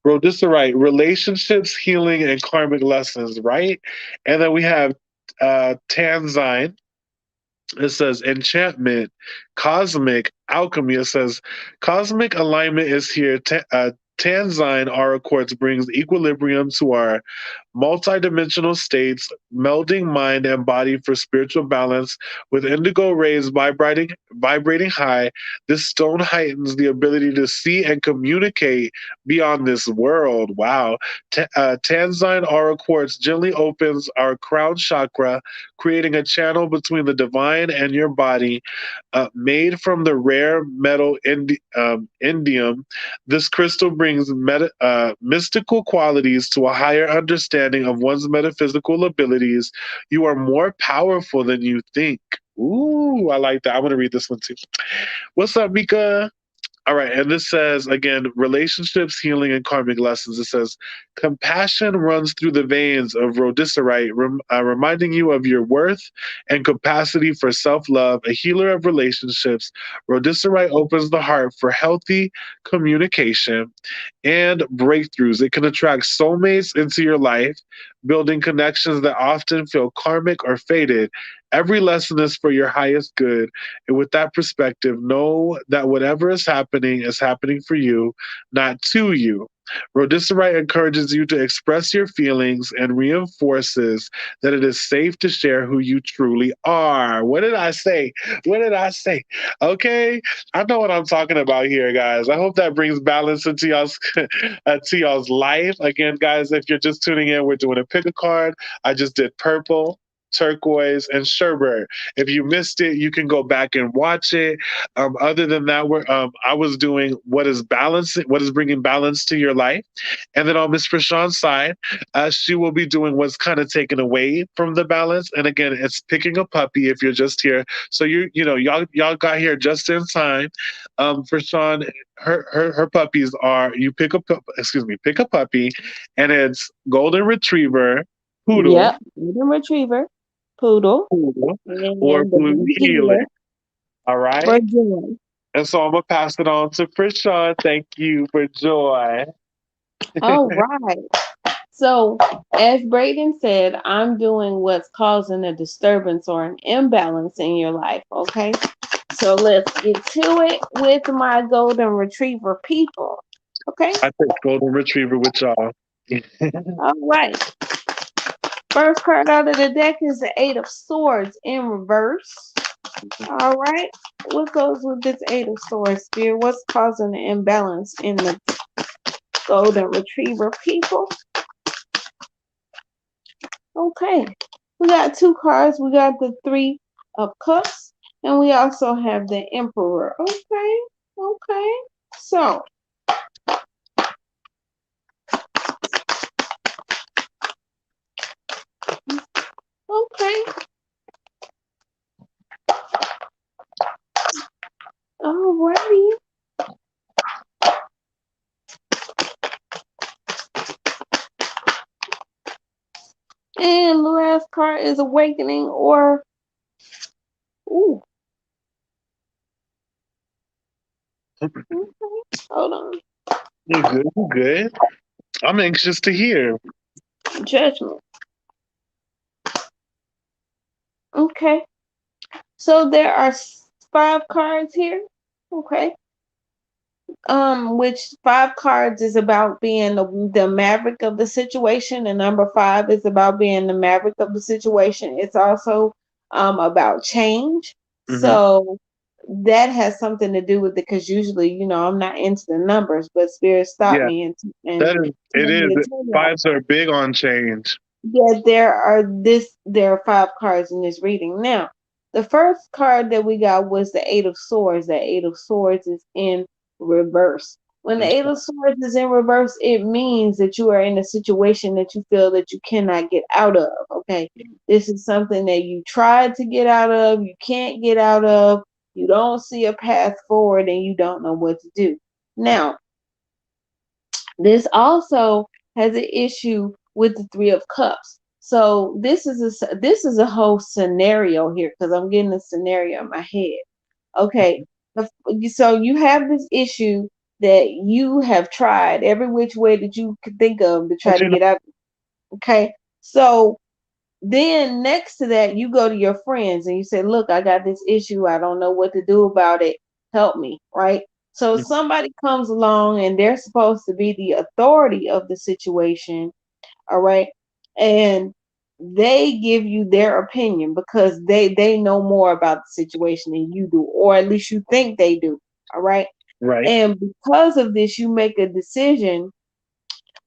bro, this is right. Relationships, healing, and karmic lessons, right? And then we have Tanzine. It says enchantment, cosmic alchemy. It says cosmic alignment is here. Tanzine aura quartz brings equilibrium to our multidimensional states, melding mind and body for spiritual balance. With indigo rays vibrating high, this stone heightens the ability to see and communicate beyond this world. Wow. Tanzine aura quartz gently opens our crown chakra, creating a channel between the divine and your body. Made from the rare metal indium, this crystal brings mystical qualities to a higher understanding of one's metaphysical abilities. You are more powerful than you think. Ooh, I like that. I want to read this one too. What's up, Mika? All right, and this says again, relationships, healing, and karmic lessons. It says, compassion runs through the veins of rhodioserite, reminding you of your worth and capacity for self-love. A healer of relationships, rhodioserite opens the heart for healthy communication and breakthroughs. It can attract soulmates into your life, building connections that often feel karmic or fated. Every lesson is for your highest good. And with that perspective, know that whatever is happening for you, not to you. Rhodioserite encourages you to express your feelings and reinforces that it is safe to share who you truly are. What did I say? What did I say? Okay, I know what I'm talking about here, guys. I hope that brings balance into y'all's to y'all's life. Again, guys, if you're just tuning in, we're doing a pick a card. I just did purple, turquoise, and sherbet. If you missed it, you can go back and watch it. Other than that, I was doing what is bringing balance to your life, and then on Miss Frishawn's side, she will be doing what's kind of taken away from the balance. And again, it's picking a puppy. If you're just here, so y'all got here just in time. Frishawn, her puppies are pick a puppy, and it's golden retriever, poodle, Yep. Golden retriever, poodle, poodle, or and the blue blue healer. heeler All for right. joy. And so I'm gonna pass it on to Frishawn. Thank you for joy. All right. So, as Braden said, I'm doing what's causing a disturbance or an imbalance in your life. Okay. So, let's get to it with my golden retriever people. Okay. I picked golden retriever with y'all. All right. First card out of the deck is the Eight of Swords in reverse. All right. What goes with this Eight of Swords, Spirit? What's causing the imbalance in the golden retriever people? Okay. We got two cards. We got the Three of Cups And we also have the Emperor. Okay, okay. So, okay, alrighty. And the last card is Awakening or, ooh, okay, hold on. You're good. You're good. I'm anxious to hear. Judgment. Okay. So there are five cards here. Okay. Which five cards is about being the maverick of the situation, and number five is about being the maverick of the situation. It's also about change. Hmm. So that has something to do with it because usually, I'm not into the numbers, but Spirit stopped Yeah, me and that is. It told me is. to tell y'all. Fives are big on change. Yeah, there are five cards in this reading. Now, the first card that we got was the Eight of Swords. The Eight of Swords is in reverse. When the Eight of Swords is in reverse, it means that you are in a situation that you feel that you cannot get out of. Okay. This is something that you tried to get out of, you can't get out of, you don't see a path forward, and you don't know what to do. Now, this also has an issue with the Three of Cups. So this is a whole scenario here because I'm getting a scenario in my head. Okay, so you have this issue that you have tried every which way that you could think of to try But to you know, get out. Okay, so then next to that, you go to your friends and you say, "Look, I got this issue. I don't know what to do about it. Help me." Right? So somebody comes along and they're supposed to be the authority of the situation, all right? And they give you their opinion because they know more about the situation than you do, or at least you think they do, all right? right? And because of this, you make a decision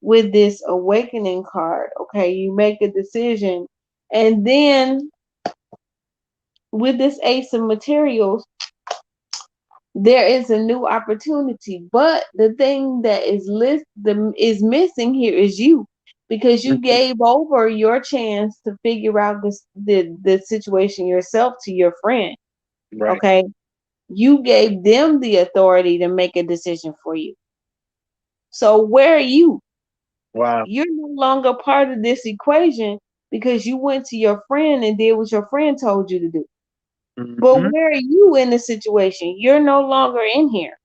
with this awakening card, okay? You make a decision, and then with this ace of materials, there is a new opportunity. But the thing that is missing here is you, because you Mhm. gave over your chance to figure out the situation yourself to your friend. Right. Okay, you gave them the authority to make a decision for you. So where are you? Wow. You're no longer part of this equation because you went to your friend and did what your friend told you to do. But Hmm. where are you in the situation? You're no longer in here.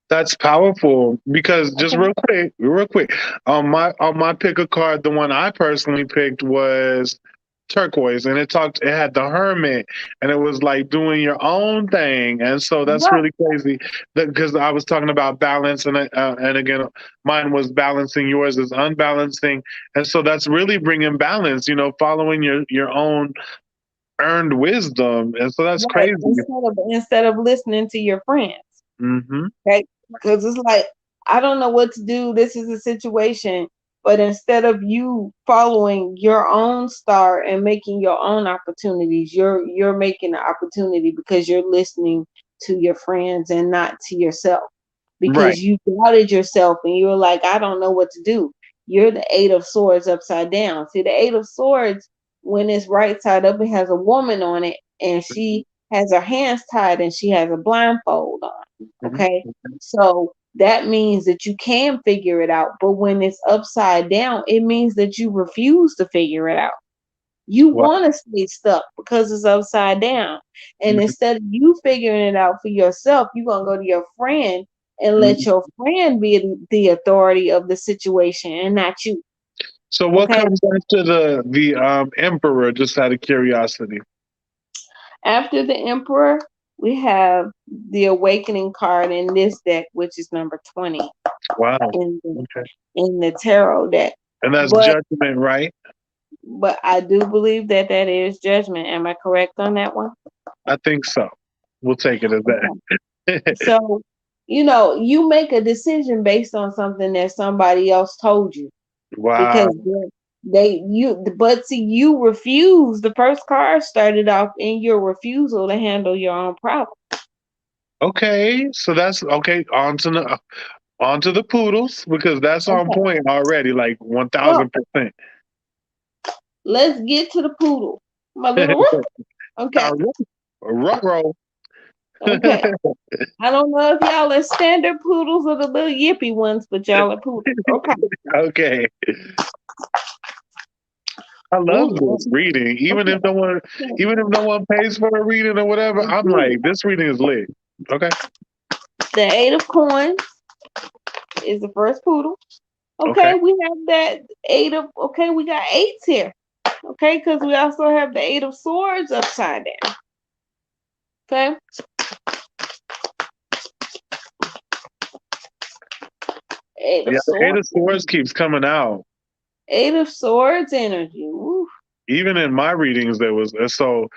That's powerful because just Okay. real quick, on my pick a card, the one I personally picked was turquoise, and it had the hermit, and it was like doing your own thing, and so that's Right. really crazy because I was talking about balance, and again, mine was balancing, yours is unbalancing, and so that's really bringing balance, following your own earned wisdom, and so that's Right. crazy. Instead of listening to your friends. Hmm. Okay. Because it's like, I don't know what to do. This is a situation. But instead of you following your own star and making your own opportunities, you're making an opportunity because you're listening to your friends and not to yourself. Right. Because you doubted yourself and you were like, I don't know what to do. You're the Eight of Swords upside down. See, the Eight of Swords, when it's right side up, it has a woman on it, and she has her hands tied and she has a blindfold on. Mhm. Okay. So that means that you can figure it out. But when it's upside down, it means that you refuse to figure it out. You Wow. want to stay stuck because it's upside down. And Mhm. instead of you figuring it out for yourself, you're going to go to your friend and let Mhm. your friend be the authority of the situation and not you. So what Okay. comes after the emperor? Just out of curiosity. After the Emperor, we have the Awakening card in this deck, which is number 20 Wow. in the, Okay. in the tarot deck. And that's But judgment, right? I do believe that that is judgment. Am I correct on that one? I think so. We'll take it as Okay. that. So, you make a decision based on something that somebody else told you because Wow. but see, you refuse. The first card started off in your refusal to handle your own problem. Okay, so that's okay. On to the poodles because that's on Okay, point already, like so 1000%. let's get to the poodle, my little rook. Okay, Roll. okay. I don't know if y'all are standard poodles or the little yippy ones, but y'all are poodles. Okay. Okay, I Oh love Lord. this reading. Okay. Even if no one pays for a reading or whatever, I'm like, this reading is lit. Okay, The eight of coins is the first poodle. okay, Okay, we have that eight of. Okay, we got eights here. Okay, because we also have the eight of swords upside down. Okay, eight of yeah. The Eight swords. of Swords keeps coming out. Eight of swords energy. Woo. Even in my readings, there was so.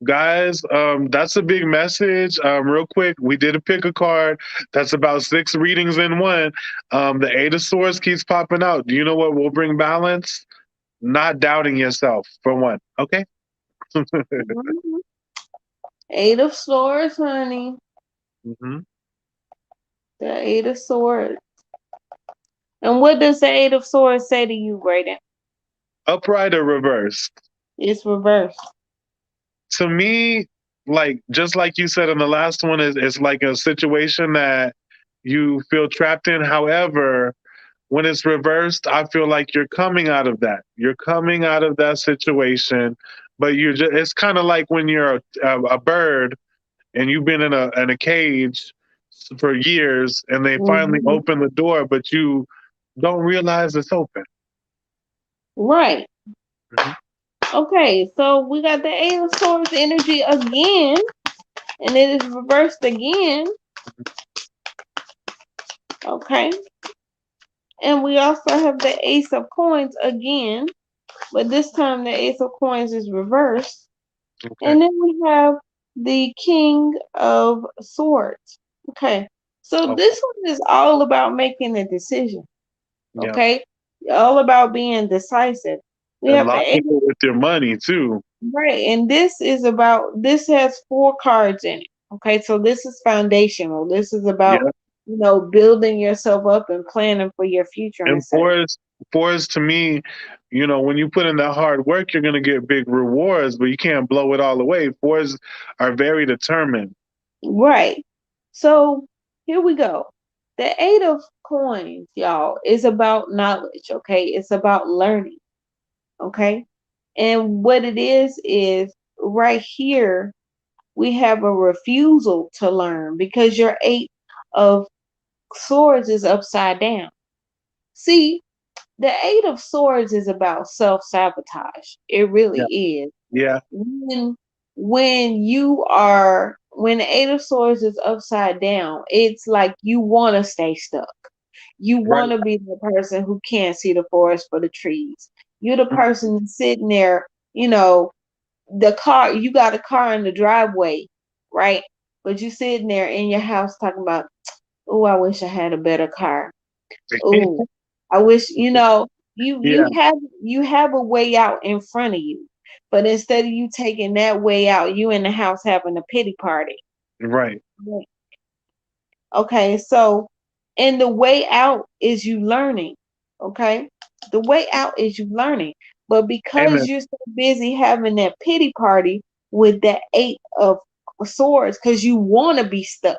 Guys, that's a big message. Real quick, we did a pick a card. That's about 6 readings in one. The Eight of Swords keeps popping out. Do you know what will bring balance? Not doubting yourself, for one. Okay. Mhm. Eight of swords, honey. Hmm. The eight of swords. And what does the eight of swords say to you, Brayden? Upright or reversed? It's reversed. To me, like just like you said in the last one, is it's like a situation that you feel trapped in. However, when it's reversed, I feel like you're coming out of that. You're coming out of that situation, but you're just, it's kind of like when you're a bird and you've been in a cage for years and they finally Hmm. open the door, but you don't realize it's open. Right. Hmm. Okay, so we got the eight of swords energy again, and it is reversed again. Okay. And we also have the ace of coins again, but this time the ace of coins is reversed. Okay. And then we have the king of swords. Okay. So Okay. this one is all about making a decision. Yeah. Okay. All about being decisive. We And have the lock eight. people with your money too. Right, and this has four cards in it. Okay, so this is foundational. This is about, Yeah. building yourself up and planning for your future and And such. fours to me, when you put in that hard work, you're gonna get big rewards, but you can't blow it all away. Fours are very determined. Right. So here we go. The eight of coins, y'all, is about knowledge, okay? It's about learning, okay? And what it is right here, we have a refusal to learn because your eight of swords is upside down. See, the eight of swords is about self-sabotage. It really Yeah. is. Yeah. When the eight of swords is upside down, it's like you want to stay stuck. You Right. want to be the person who can't see the forest for the trees. You're the person sitting there, you know, you got a car in the driveway, right? But you sitting there in your house talking about, oh, I wish I had a better car. Oh, I wish, Yeah. you have a way out in front of you. But instead of you taking that way out, you in the house having a pity party. Right. Okay, so and the way out is you learning. Okay? The way out is you learning. But because Amen. you're so busy having that pity party with that eight of swords, because you want to be stuck.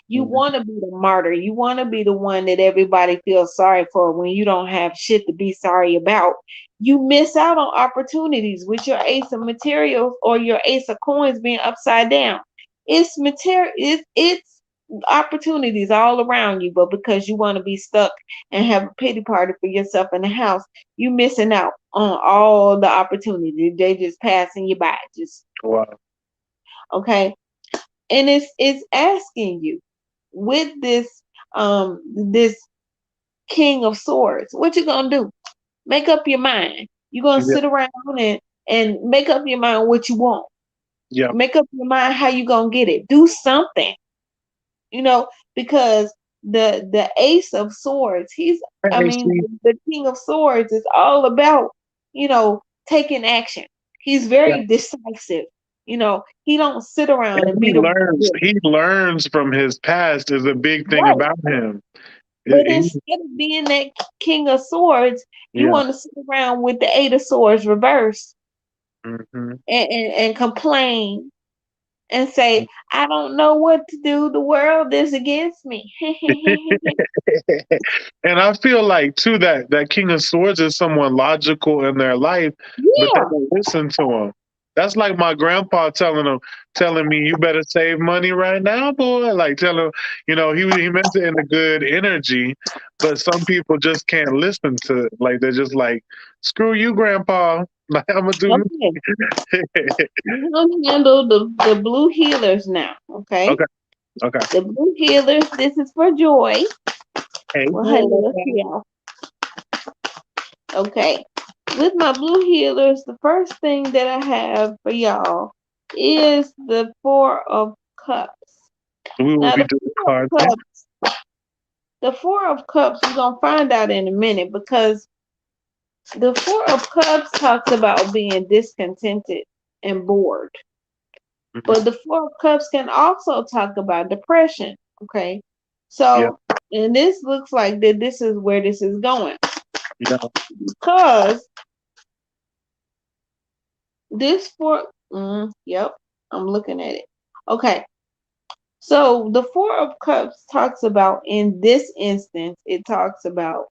You Mhm. want to be the martyr. You want to be the one that everybody feels sorry for when you don't have shit to be sorry about. You miss out on opportunities with your ace of materials or your ace of coins being upside down. It's material. It's opportunities all around you, but because you want to be stuck and have a pity party for yourself in the house, you missing out on all the opportunities. They just passing you by. Just Wow. okay. And it's asking you with this king of swords, what you gonna do? Make up your mind. You're gonna Yeah. sit around and make up your mind what you want. Yeah. Make up your mind how you gonna get it. Do something, you know, because the ace of swords, Hey, the king of swords is all about. taking action. He's Yeah. very decisive. He don't sit around And and beat around the bush. he learns from his past is a big thing Right. about him. But He, instead of being that king of swords, you yeah. want to sit around with the eight of swords reversed Hmm. and complain and say, I don't know what to do. The world is against me. And I feel like too that King of Swords is someone logical in their life, but they Yeah. don't listen to him. That's like my grandpa telling me, "You better save money right now, boy." Like telling, he meant it in a good energy, but some people just can't listen to it. Like they're just like, "Screw you, grandpa." Like I'm gonna do Okay. We're gonna handle the blue healers now. Okay. okay, okay. The blue healers, this is for Joy. Hey, Well, her boy. little heal. Okay. With my blue healers, the first thing that I have for y'all is the Four of Cups. We will Now, be the doing Four cards. of Cups, the Four of Cups, we're gonna find out in a minute because the Four of Cups talks about being discontented and bored. Mhm. But the Four of Cups can also talk about depression. Okay. Yeah, So, and this looks like that this is where this is going. yeah. Because this yep, I'm looking at it. Okay. So the Four of Cups talks about, in this instance, it talks about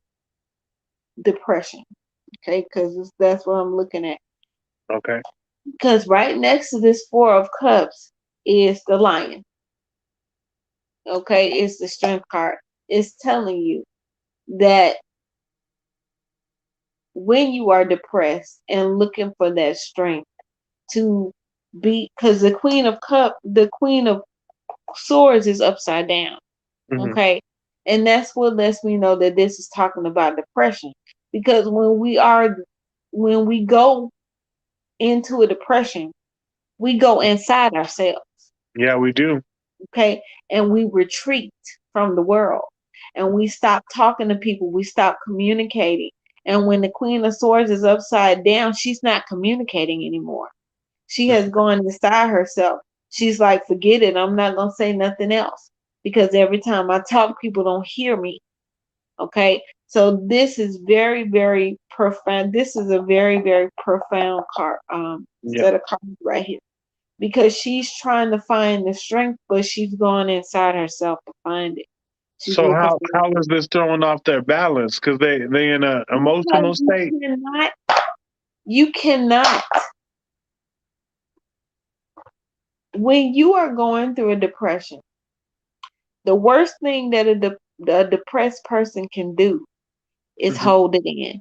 depression. Okay. Because that's what I'm looking at. Okay. Because right next to this Four of Cups is the Lion. Okay. It's the Strength card. It's telling you that when you are depressed and looking for that strength to be, because the Queen of Swords is upside down. Hmm. Okay. And that's what lets me know that this is talking about depression. Because when we go into a depression, we go inside ourselves. Yeah, we do. Okay. And we retreat from the world. And we stop talking to people. We stop communicating. And when the Queen of Swords is upside down, she's not communicating anymore. She has gone inside herself. She's like, forget it. I'm not going to say nothing else because every time I talk, people don't hear me. Okay. So this is very, very profound. This is a very, very profound card, Yeah. set of cards right here because she's trying to find the strength, but she's gone inside herself to find it. She's So looking for how is this throwing off their balance? Because they in a because emotional state. you cannot, when you are going through a depression, the worst thing that a depressed person can do is Mhm. hold it in.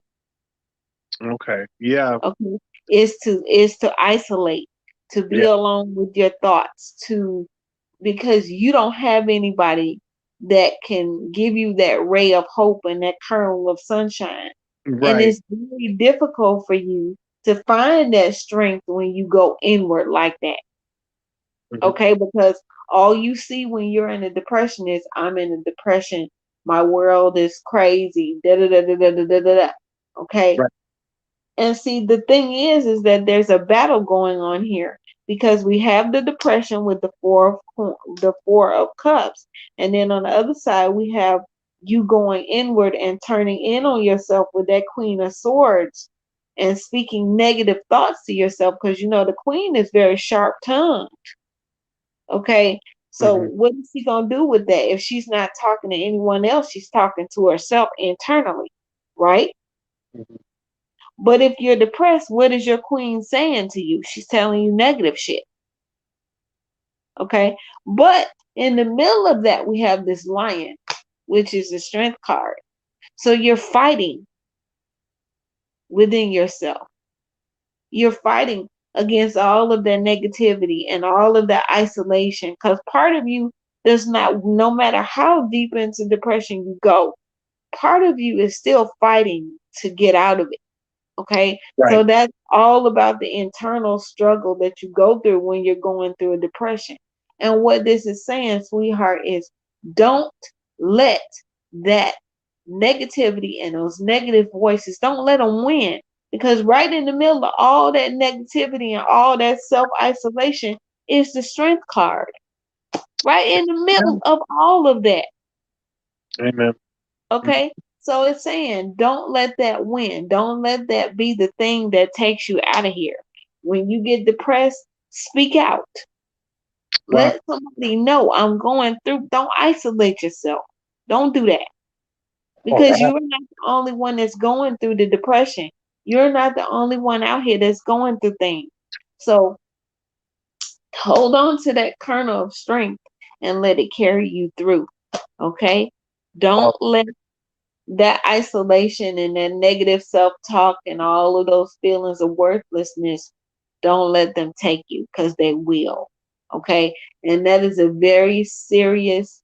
Okay. Yeah. Okay, is to isolate, to be Yeah. alone with your thoughts, to because you don't have anybody that can give you that ray of hope and that kernel of sunshine. And Right. it's very difficult for you to find that strength when you go inward like that. Hmm. Okay, because all you see when you're in a depression is I'm in a depression. My world is crazy. Da da da da da da da da. Da. Okay. Right. And see, the thing is that there's a battle going on here because we have the depression with the Four of Cups, and then on the other side we have you going inward and turning in on yourself with that Queen of Swords and speaking negative thoughts to yourself because the Queen is very sharp tongued. Okay. So Hmm. what is she gonna do with that? If she's not talking to anyone else, she's talking to herself internally, right? Hmm. But if you're depressed, what is your queen saying to you? She's telling you negative shit. Okay. But in the middle of that, we have this lion, which is the strength card. So you're fighting within yourself. You're fighting against all of that negativity and all of that isolation because part of you does not, no matter how deep into depression you go, part of you is still fighting to get out of it. Okay. Right. So that's all about the internal struggle that you go through when you're going through a depression. And what this is saying, sweetheart, is don't let that negativity and those negative voices, don't let them win. Because right in the middle of all that negativity and all that self isolation is the strength card. Right in the Yeah. middle of all of that. Amen. Okay? So it's saying don't let that win. Don't let that be the thing that takes you out of here. When you get depressed, speak out. Wow. Let somebody know I'm going through. Don't isolate yourself. Don't do that. All Because right. you're not the only one that's going through the depression. You're not the only one out here that's going through things. So hold on to that kernel of strength and let it carry you through. Okay? All Don't let that isolation and that negative self talk and all of those feelings of worthlessness, don't let them take you because they will. Okay. And that is a very serious,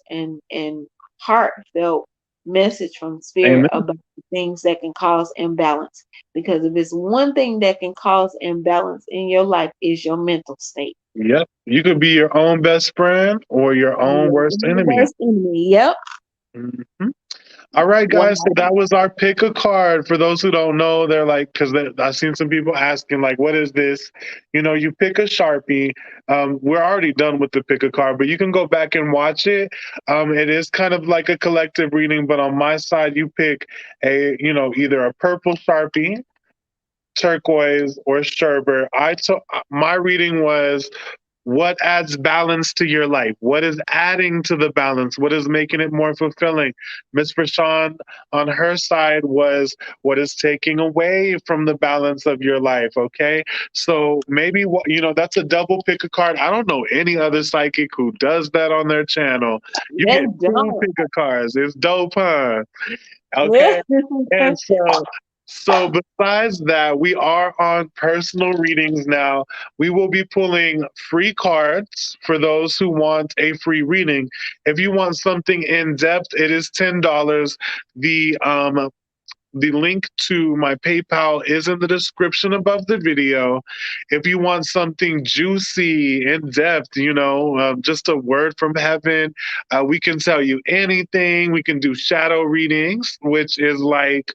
and heartfelt message from spirit amen. about the things that can cause imbalance. Because if it's one thing that can cause imbalance in your life is your mental state. Yep. You could be your own best friend or your own Your worst enemy. worst enemy. Yep. Mhm. All right, guys. So Wow. that was our pick a card. For those who don't know, they're like, because I've seen some people asking, like, what is this? You know, you pick a Sharpie. We're already done with the pick a card, but you can go back and watch it. It is kind of like a collective reading, but on my side, you pick either a purple Sharpie, turquoise, or sherbet. I took my reading was what adds balance to your life? What is adding to the balance? What is making it more fulfilling? Miss Frishawn on her side was what is taking away from the balance of your life. Okay. So maybe that's a double pick a card. I don't know any other psychic who does that on their channel. You They get two don't. pick a cards. It's dope, huh? Okay. And so besides that, we are on personal readings now. We will be pulling free cards for those who want a free reading. If you want something in depth, it is $10. The link to my PayPal is in the description above the video. If you want something juicy, in depth, just a word from heaven, we can tell you anything. We can do shadow readings, which is like,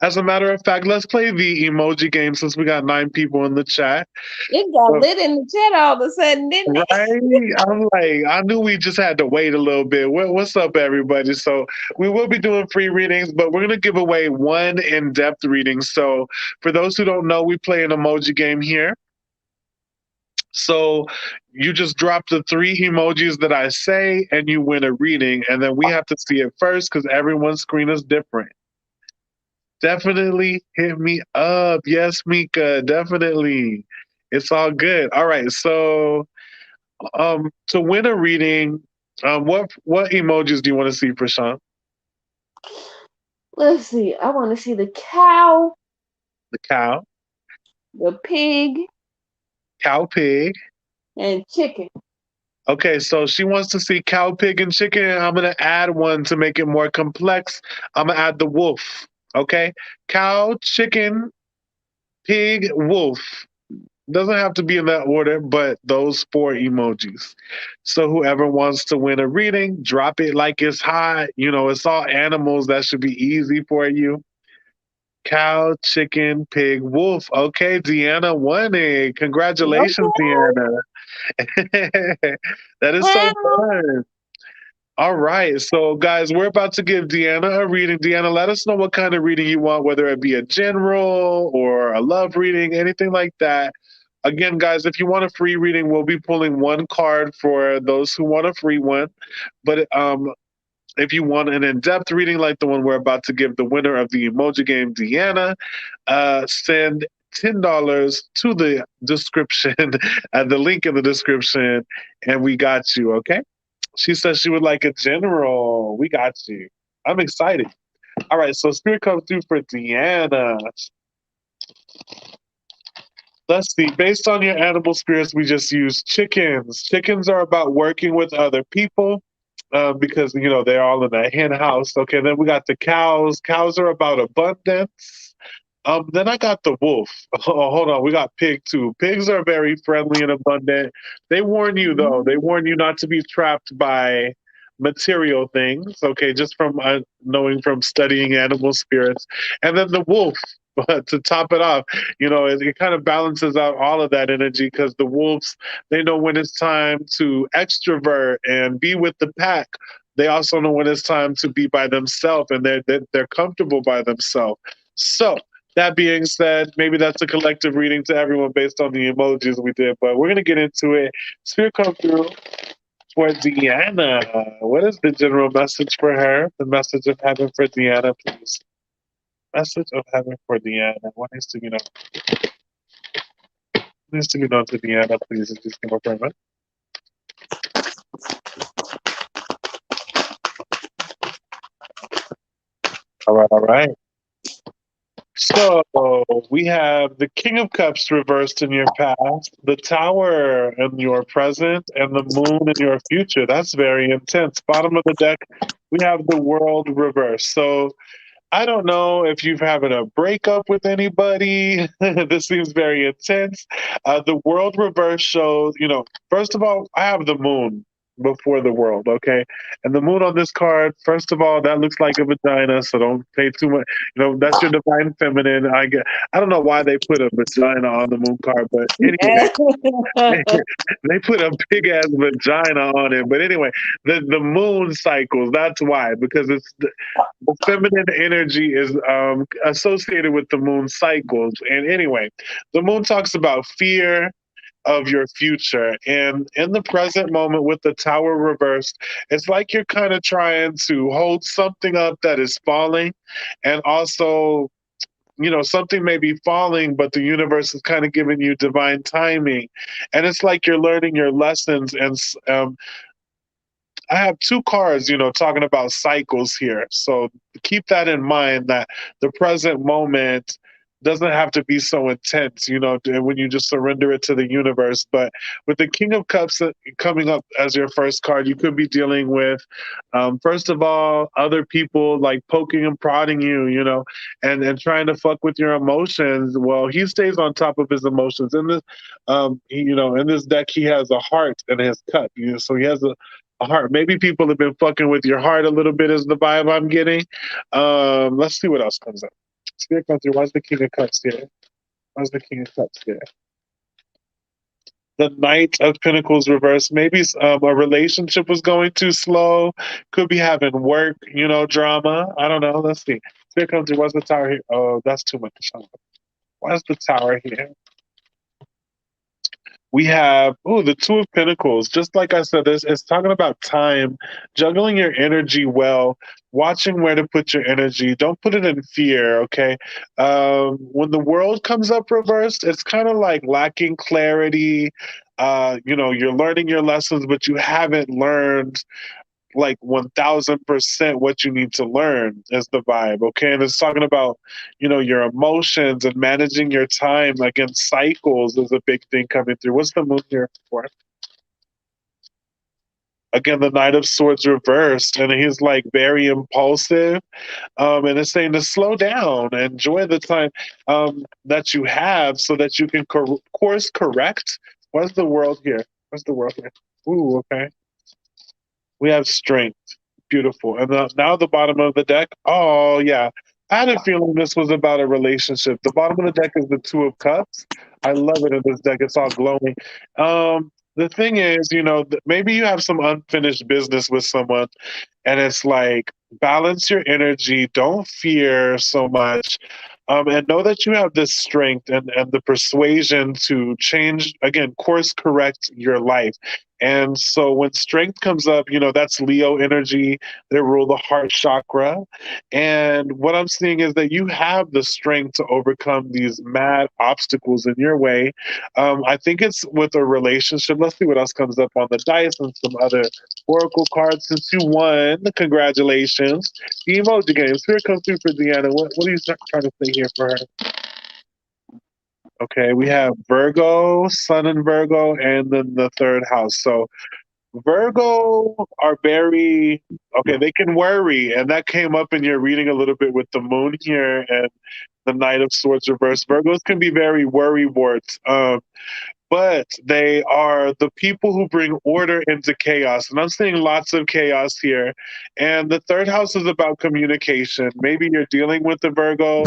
as a matter of fact, let's play the emoji game since we got 9 people in the chat. It got So, lit in the chat all of a sudden, didn't it? right? I'm like, I knew we just had to wait a little bit. What's up, everybody? So, we will be doing free readings, but we're going to give away one in depth reading. So, for those who don't know, we play an emoji game here. So, you just drop the 3 emojis that I say, and you win a reading. And then we have to see it first because everyone's screen is different. Definitely hit me up. Yes, Mika, definitely. It's all good. All right. So to win a reading, what emojis do you want to see for Sean? Let's see. I want to see the cow, The cow, the pig, cow pig. and chicken. Okay, so she wants to see cow, pig, and chicken. I'm gonna add one to make it more complex. I'm gonna add the wolf. Okay. Cow, chicken, pig, wolf. Doesn't have to be in that order, but those 4 emojis. So whoever wants to win a reading, drop it like it's hot. It's all animals. That should be easy for you. Cow, chicken, pig, wolf. Okay, Deanna won it. Congratulations, Okay. Deanna. That is so Well, fun. All right. So, guys, we're about to give Deanna a reading. Deanna, let us know what kind of reading you want, whether it be a general or a love reading, anything like that. Again, guys, if you want a free reading, we'll be pulling one card for those who want a free one. But if you want an in-depth reading like the one we're about to give the winner of the emoji game, Deanna, send $10 to the description, the link in the description, and we got you, okay? She says she would like a general. We got you. I'm excited. All right, so Spirit comes through for Deanna. Let's see. Based on your animal spirits, we just use chickens. Chickens are about working with other people because, they're all in a hen house. Okay, then we got the cows. Cows are about abundance. Then I got the wolf. Oh, hold on. We got pig too. Pigs are very friendly and abundant. They warn you though. They warn you not to be trapped by material things, okay, just from knowing from studying animal spirits. And then the wolf, to top it off, it kind of balances out all of that energy because the wolves, they know when it's time to extrovert and be with the pack. They also know when it's time to be by themselves, and they're comfortable by themselves. So that being said, maybe that's a collective reading to everyone based on the emojis we did, but we're gonna get into it. Spirit come through for Deanna. What is the general message for her? The message of heaven for Deanna, please. Message of heaven for Deanna. What needs to be known? Needs to be known to Deanna, please. If you can confirm it. All right, all right. So we have the King of Cups reversed in your past, the Tower in your present, and the Moon in your future. That's very intense. Bottom of the deck, we have the World reversed. So I don't know if you've having a breakup with anybody. This seems very intense. The World reverse shows, first of all, I have the Moon before the world, okay? And the moon on this card, first of all, that looks like a vagina, so don't pay too much. That's your divine feminine. I don't know why they put a vagina on the moon card, but anyway, they put a big ass vagina on it. But anyway, the moon cycles. That's why, because it's the feminine energy is associated with the moon cycles. And anyway, the moon talks about fear of your future. And in the present moment with the tower reversed, it's like you're kind of trying to hold something up that is falling. And also, something may be falling, but the universe is kind of giving you divine timing. And it's like you're learning your lessons. And I have two cards, talking about cycles here. So keep that in mind, that the present moment doesn't have to be so intense, when you just surrender it to the universe. But with the King of Cups coming up as your first card, you could be dealing with, first of all, other people like poking and prodding you, and trying to fuck with your emotions. Well, he stays on top of his emotions. In this, in this deck, he has a heart in his cup, so he has a heart. Maybe people have been fucking with your heart a little bit, is the vibe I'm getting. Let's see what else comes up. Spirit comes through. Why's the King of Cups here? Why's the King of Cups here? The Knight of Pentacles reversed. Maybe a relationship was going too slow. Could be having work, drama. I don't know. Let's see. Spirit comes through. Why's the Tower here? Oh, that's too much. Why's the Tower here? We have, the Two of Pentacles. Just like I said, it's talking about time, juggling your energy well, watching where to put your energy. Don't put it in fear, okay? When the world comes up reversed, it's kind of like lacking clarity. You're learning your lessons, but you haven't learned like 1000% what you need to learn is the vibe, okay? And it's talking about, your emotions and managing your time against cycles is a big thing coming through. What's the moon here for? Again, the Knight of Swords reversed, and he's like very impulsive. And it's saying to slow down, enjoy the time that you have so that you can course correct. What's the world here? What's the world here? Ooh, okay. We have strength. Beautiful. And now the bottom of the deck. Oh, yeah. I had a feeling this was about a relationship. The bottom of the deck is the Two of Cups. I love it in this deck. It's all glowing. The thing is, maybe you have some unfinished business with someone, and it's like balance your energy. Don't fear so much. And know that you have this strength and the persuasion to change, again, course correct your life. And so when strength comes up, that's Leo energy. They rule the heart chakra. And what I'm seeing is that you have the strength to overcome these mad obstacles in your way. I think it's with a relationship. Let's see what else comes up on the dice and some other oracle cards. Since you won, congratulations. The emoji game. Spirit comes through for Deanna. What are you trying to say here for her? Okay, we have Virgo, Sun in Virgo, and then the third house. So Virgo are very okay. They can worry, and that came up in your reading a little bit with the moon here and the Knight of Swords reversed. Virgos can be very worry warts. but they are the people who bring order into chaos. And I'm seeing lots of chaos here. And the third house is about communication. Maybe you're dealing with the Virgo,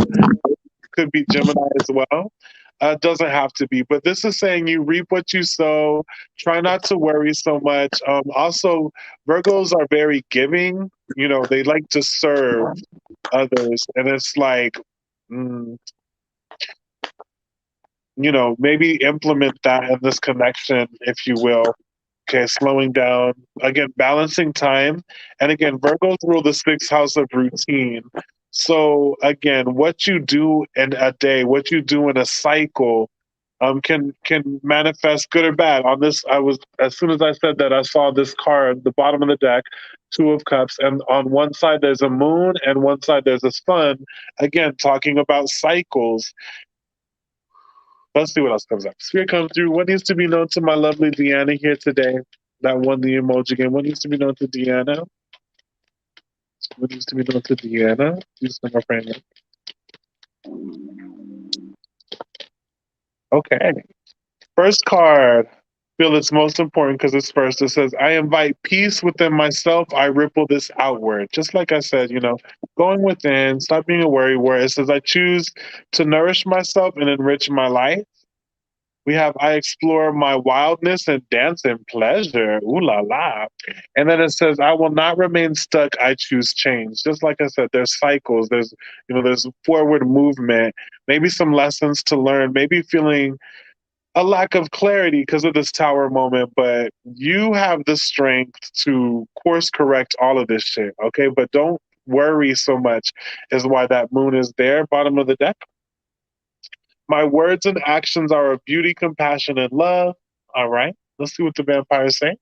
could be Gemini as well. Doesn't have to be, but this is saying you reap what you sow. Try not to worry so much. Also, Virgos are very giving. They like to serve others, and it's like, mm, maybe implement that in this connection, if you will. Okay, slowing down. Again, balancing time. And again, Virgos rule the sixth house of routine. So again, what you do in a day, what you do in a cycle, can manifest good or bad. On this, I was as soon as I said that, I saw this card, the bottom of the deck, Two of Cups, and on one side there's a moon, and one side there's a sun. Again, talking about cycles. Let's see what else comes up. Spirit comes through. What needs to be known to my lovely Deanna here today? That won the emoji game. What needs to be known to Deanna? What needs to be known to Deanna? Use my friend. Okay. First card. Feel it's most important because it's first. It says, I invite peace within myself. I ripple this outward. Just like I said, going within, stop being a worry word. It says, I choose to nourish myself and enrich my life. We have I explore my wildness and dance in pleasure. Ooh la la. And then it says, I will not remain stuck. I choose change. Just like I said, there's cycles. There's forward movement. Maybe some lessons to learn. Maybe feeling a lack of clarity because of this tower moment, but you have the strength to course correct all of this shit. Okay, but don't worry so much. Is why that moon is there, bottom of the deck. My words and actions are of beauty, compassion, and love. All right. Let's see what the vampires say.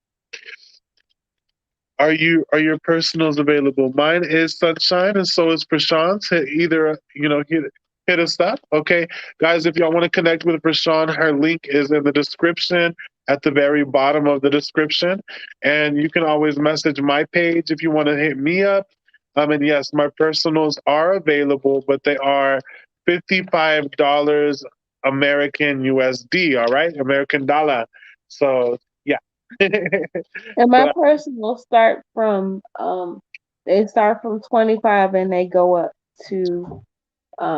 Are your personals available? Mine is Sunshine, and so is Prashant's. Either hit us up. Okay, guys. If y'all want to connect with Prashant, her link is in the description at the very bottom of the description, and you can always message my page if you want to hit me up. And yes, my personals are available, but they are $55 American USD. All right, American dollar. So yeah. And my But personal they start from 25 and they go up to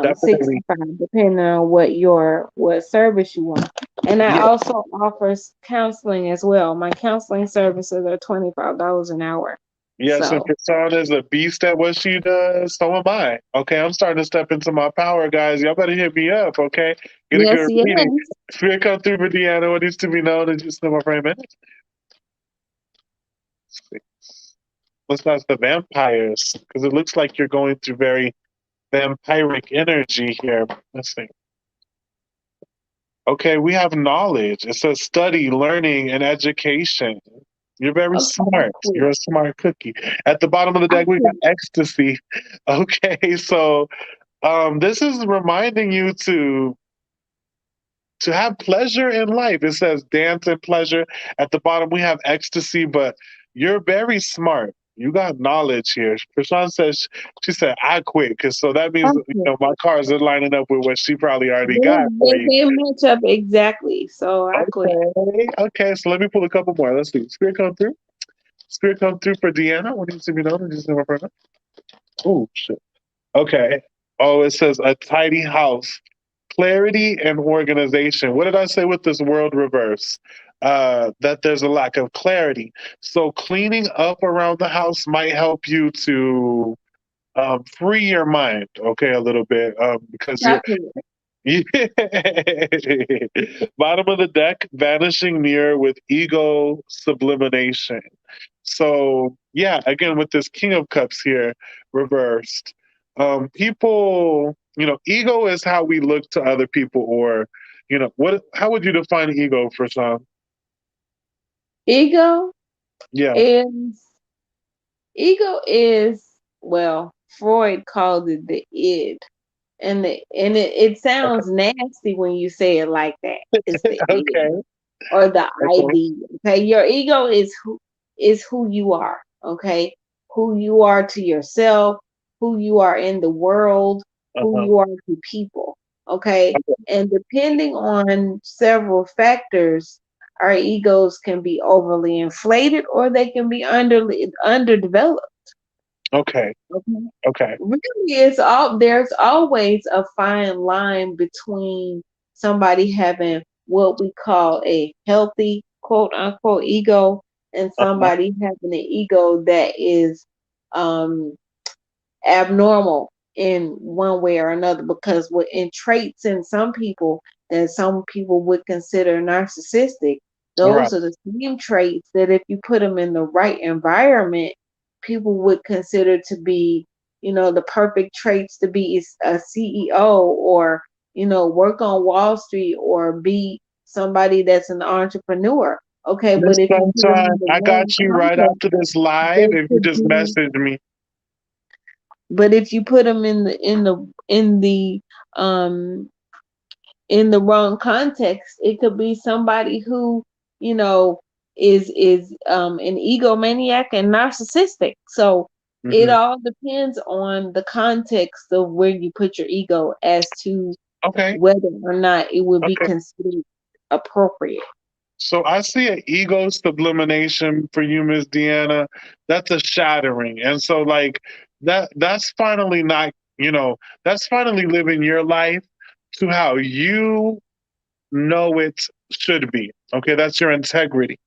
definitely. 65 depending on what service you want. And I Yeah. also offers counseling as well. My counseling services are $25 an hour. Yes, and So Persona is a beast at what she does. So am I. Okay, I'm starting to step into my power, guys. Y'all better hit me up, okay? Get a yes, good reading. yes. Spirit come through for Deanna. What needs to be known is just my frame minutes. Let's ask the vampires, because it looks like you're going through very vampiric energy here. Let's see. Okay, we have knowledge. It says study, learning, and education. You're very Okay, I smart. quit. You're a smart cookie. At the bottom of the I deck, we got quit. ecstasy. Okay, so this is reminding you to have pleasure in life. It says dance and pleasure. At the bottom, we have ecstasy, but you're very smart. You got knowledge here. Prashant says, she said, I quit. Cause so that I means, quit. my cars are lining up with what she probably already They, got for they, you. they match up exactly. So I quit. Okay. Okay. So let me pull a couple more. Let's see. Spirit come through. Spirit come through for Deanna. What needs to be known? Just never forgot. Oh, shit. Okay. Oh, it says a tidy house, clarity and organization. What did I say with this world reverse? That there's a lack of clarity. So cleaning up around the house might help you to free your mind, okay, a little bit, because I you're quit. bottom of the deck, vanishing mirror with ego sublimination. So yeah, again with this King of Cups here reversed, people, ego is how we look to other people, or what? How would you define ego for some? Ego Yeah. is ego is well, Freud called it the id. And it sounds nasty when you say it like that. It's the id Okay. or the Okay. ID. Okay. Your ego is who you are. Okay. Who you are to yourself, who you are in the world, who Uh-huh. you are to people. Okay. And depending on several factors, our egos can be overly inflated or they can be underdeveloped. Okay. Okay. Okay. Really, there's always a fine line between somebody having what we call a healthy quote unquote ego and Uh-huh. somebody having an ego that is um abnormal in one way or another, because what in traits in some people that some people would consider narcissistic, Right. those are the same traits that if you put them in the right environment, people would consider to be, the perfect traits to be a CEO, or work on Wall Street, or be somebody that's an entrepreneur. Okay, Miss but if you put them in Sunshine, the I got wrong you right context, after this live they if you could just be. message me. But if you put them um in the wrong context, it could be somebody who, you know, is an egomaniac and narcissistic. So it Hmm. all depends on the context of where you put your ego as to Okay. whether or not it would be Okay. considered appropriate. So I see an ego sublimation for you, Miss Deanna. That's a shattering. And so like that's finally not, that's finally living your life to how you know it should be. Okay, that's your integrity.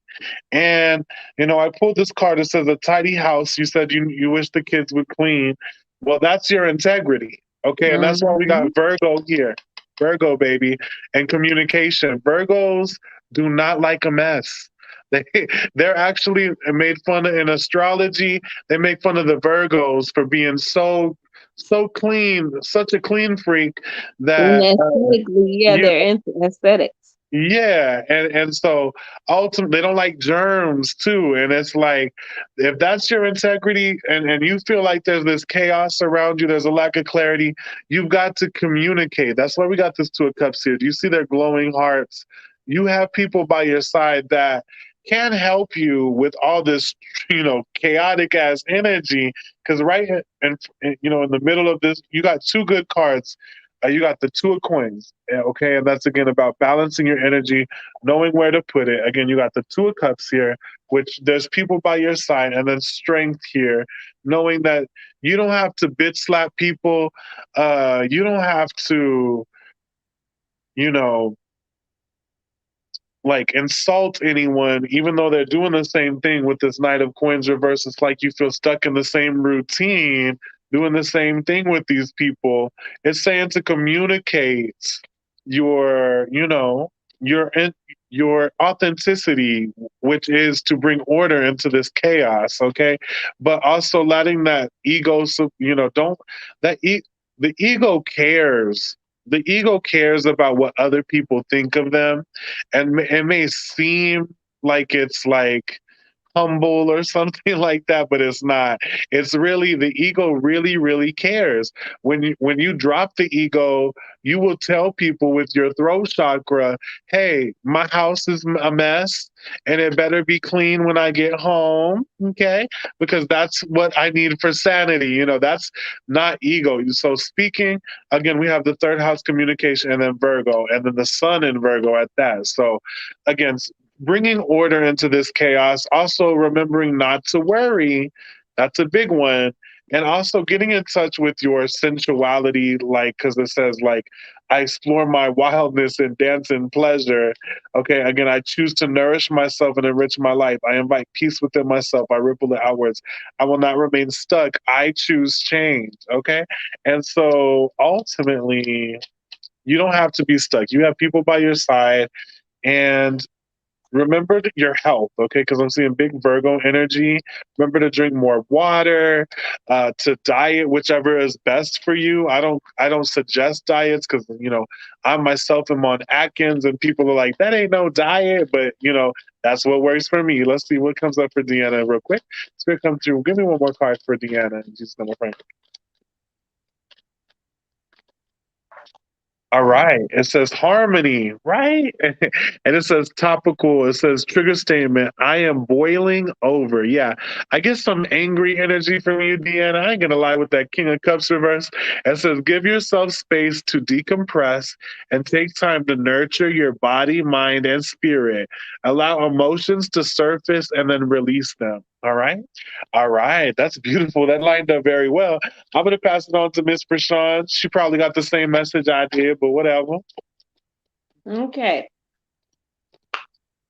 And I pulled this card that says a tidy house. You said you wish the kids would clean. Well, that's your integrity. Okay, and that's why we got Hmm. Virgo here. Virgo baby, and communication. Virgos do not like a mess. They they're actually made fun of in astrology. They make fun of the Virgos for being so clean, such a clean freak And that aesthetically, yeah, you they're into aesthetics. yeah, and so ultimately they don't like germs too. And it's like if that's your integrity and you feel like there's this chaos around you, there's a lack of clarity, you've got to communicate. That's why we got this Two of Cups here. Do you see their glowing hearts? You have people by your side that can help you with all this, chaotic ass energy. Because right in the middle of this, you got two good cards. You got the Two of Coins, okay, and that's again about balancing your energy, knowing where to put it. Again, you got the Two of Cups here, which there's people by your side, and then strength here, knowing that you don't have to bitch slap people, you don't have to, you know, like insult anyone, even though they're doing the same thing with this Knight of Coins reverse. It's like you feel stuck in the same routine, doing the same thing with these people. It's saying to communicate your, your your authenticity, which is to bring order into this chaos. Okay, but also letting that ego, don't that the ego cares. The ego cares about what other people think of them, and it may seem like it's like humble or something like that, but it's not. It's really the ego really really cares. When you drop the ego, you will tell people with your throat chakra, hey, my house is a mess and it better be clean when I get home, okay, because that's what I need for sanity. That's not ego. So speaking again, we have the third house communication, and then Virgo, and then the sun in Virgo at that. So again, bringing order into this chaos, also remembering not to worry. That's a big one. And also getting in touch with your sensuality, like, because it says, like, I explore my wildness and dance and pleasure. Okay, again, I choose to nourish myself and enrich my life. I invite peace within myself. I ripple it outwards. I will not remain stuck. I choose change. Okay. And so ultimately, you don't have to be stuck. You have people by your side. And remember your health, okay? Because I'm seeing big Virgo energy. Remember to drink more water, to diet whichever is best for you. I don't suggest diets because I myself am on Atkins, and people are like, that ain't no diet, but that's what works for me. Let's see what comes up for Deanna real quick. Spirit come through. Give me one more card for Deanna. Jesus name, my friend. All right. It says harmony, right? And it says topical. It says trigger statement. I am boiling over. Yeah. I get some angry energy from you, Deanna. I ain't gonna lie with that King of Cups reverse. It says give yourself space to decompress and take time to nurture your body, mind, and spirit. Allow emotions to surface and then release them. All right. All right. That's beautiful. That lined up very well. I'm gonna pass it on to Miss Frishawn. She probably got the same message I did, but whatever. Okay.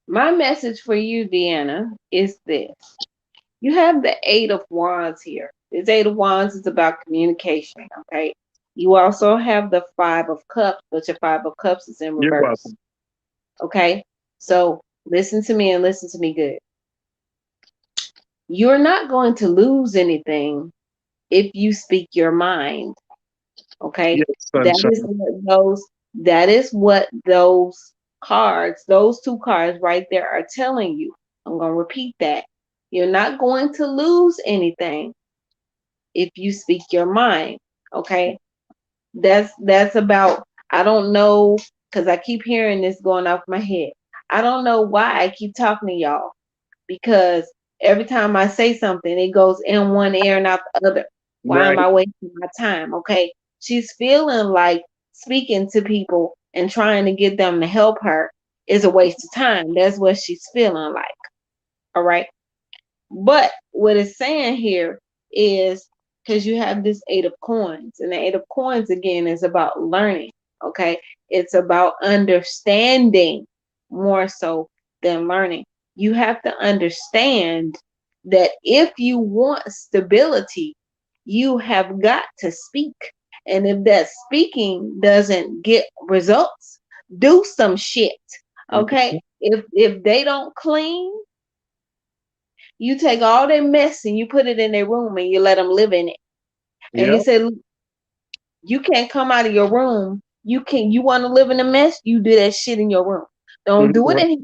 My message for you, Deanna, is this. You have the Eight of Wands here. This Eight of Wands is about communication, okay? You also have the Five of Cups, but your Five of Cups is in You're reverse, welcome. okay? So listen to me and listen to me good. You're not going to lose anything if you speak your mind. Okay. Yes, That sunshine. is what those cards, those two cards right there are telling you. I'm gonna repeat that. You're not going to lose anything if you speak your mind. Okay. That's about, I don't know, because I keep hearing this going off my head. I don't know why I keep talking to y'all, because every time I say something, it goes in one ear and out the other. Why am Right. I wasting my time? Okay. She's feeling like speaking to people and trying to get them to help her is a waste of time. That's what she's feeling like. All right. But what it's saying here is, because you have this Eight of Coins, and the Eight of Coins again is about learning. Okay. It's about understanding more so than learning. You have to understand that if you want stability, you have got to speak. And if that speaking doesn't get results, do some shit. Okay. If they don't clean, you take all their mess and you put it in their room and you let them live in it. And you Yep. say, you can't come out of your room. You want to live in a mess, you do that shit in your room. Don't do it in here.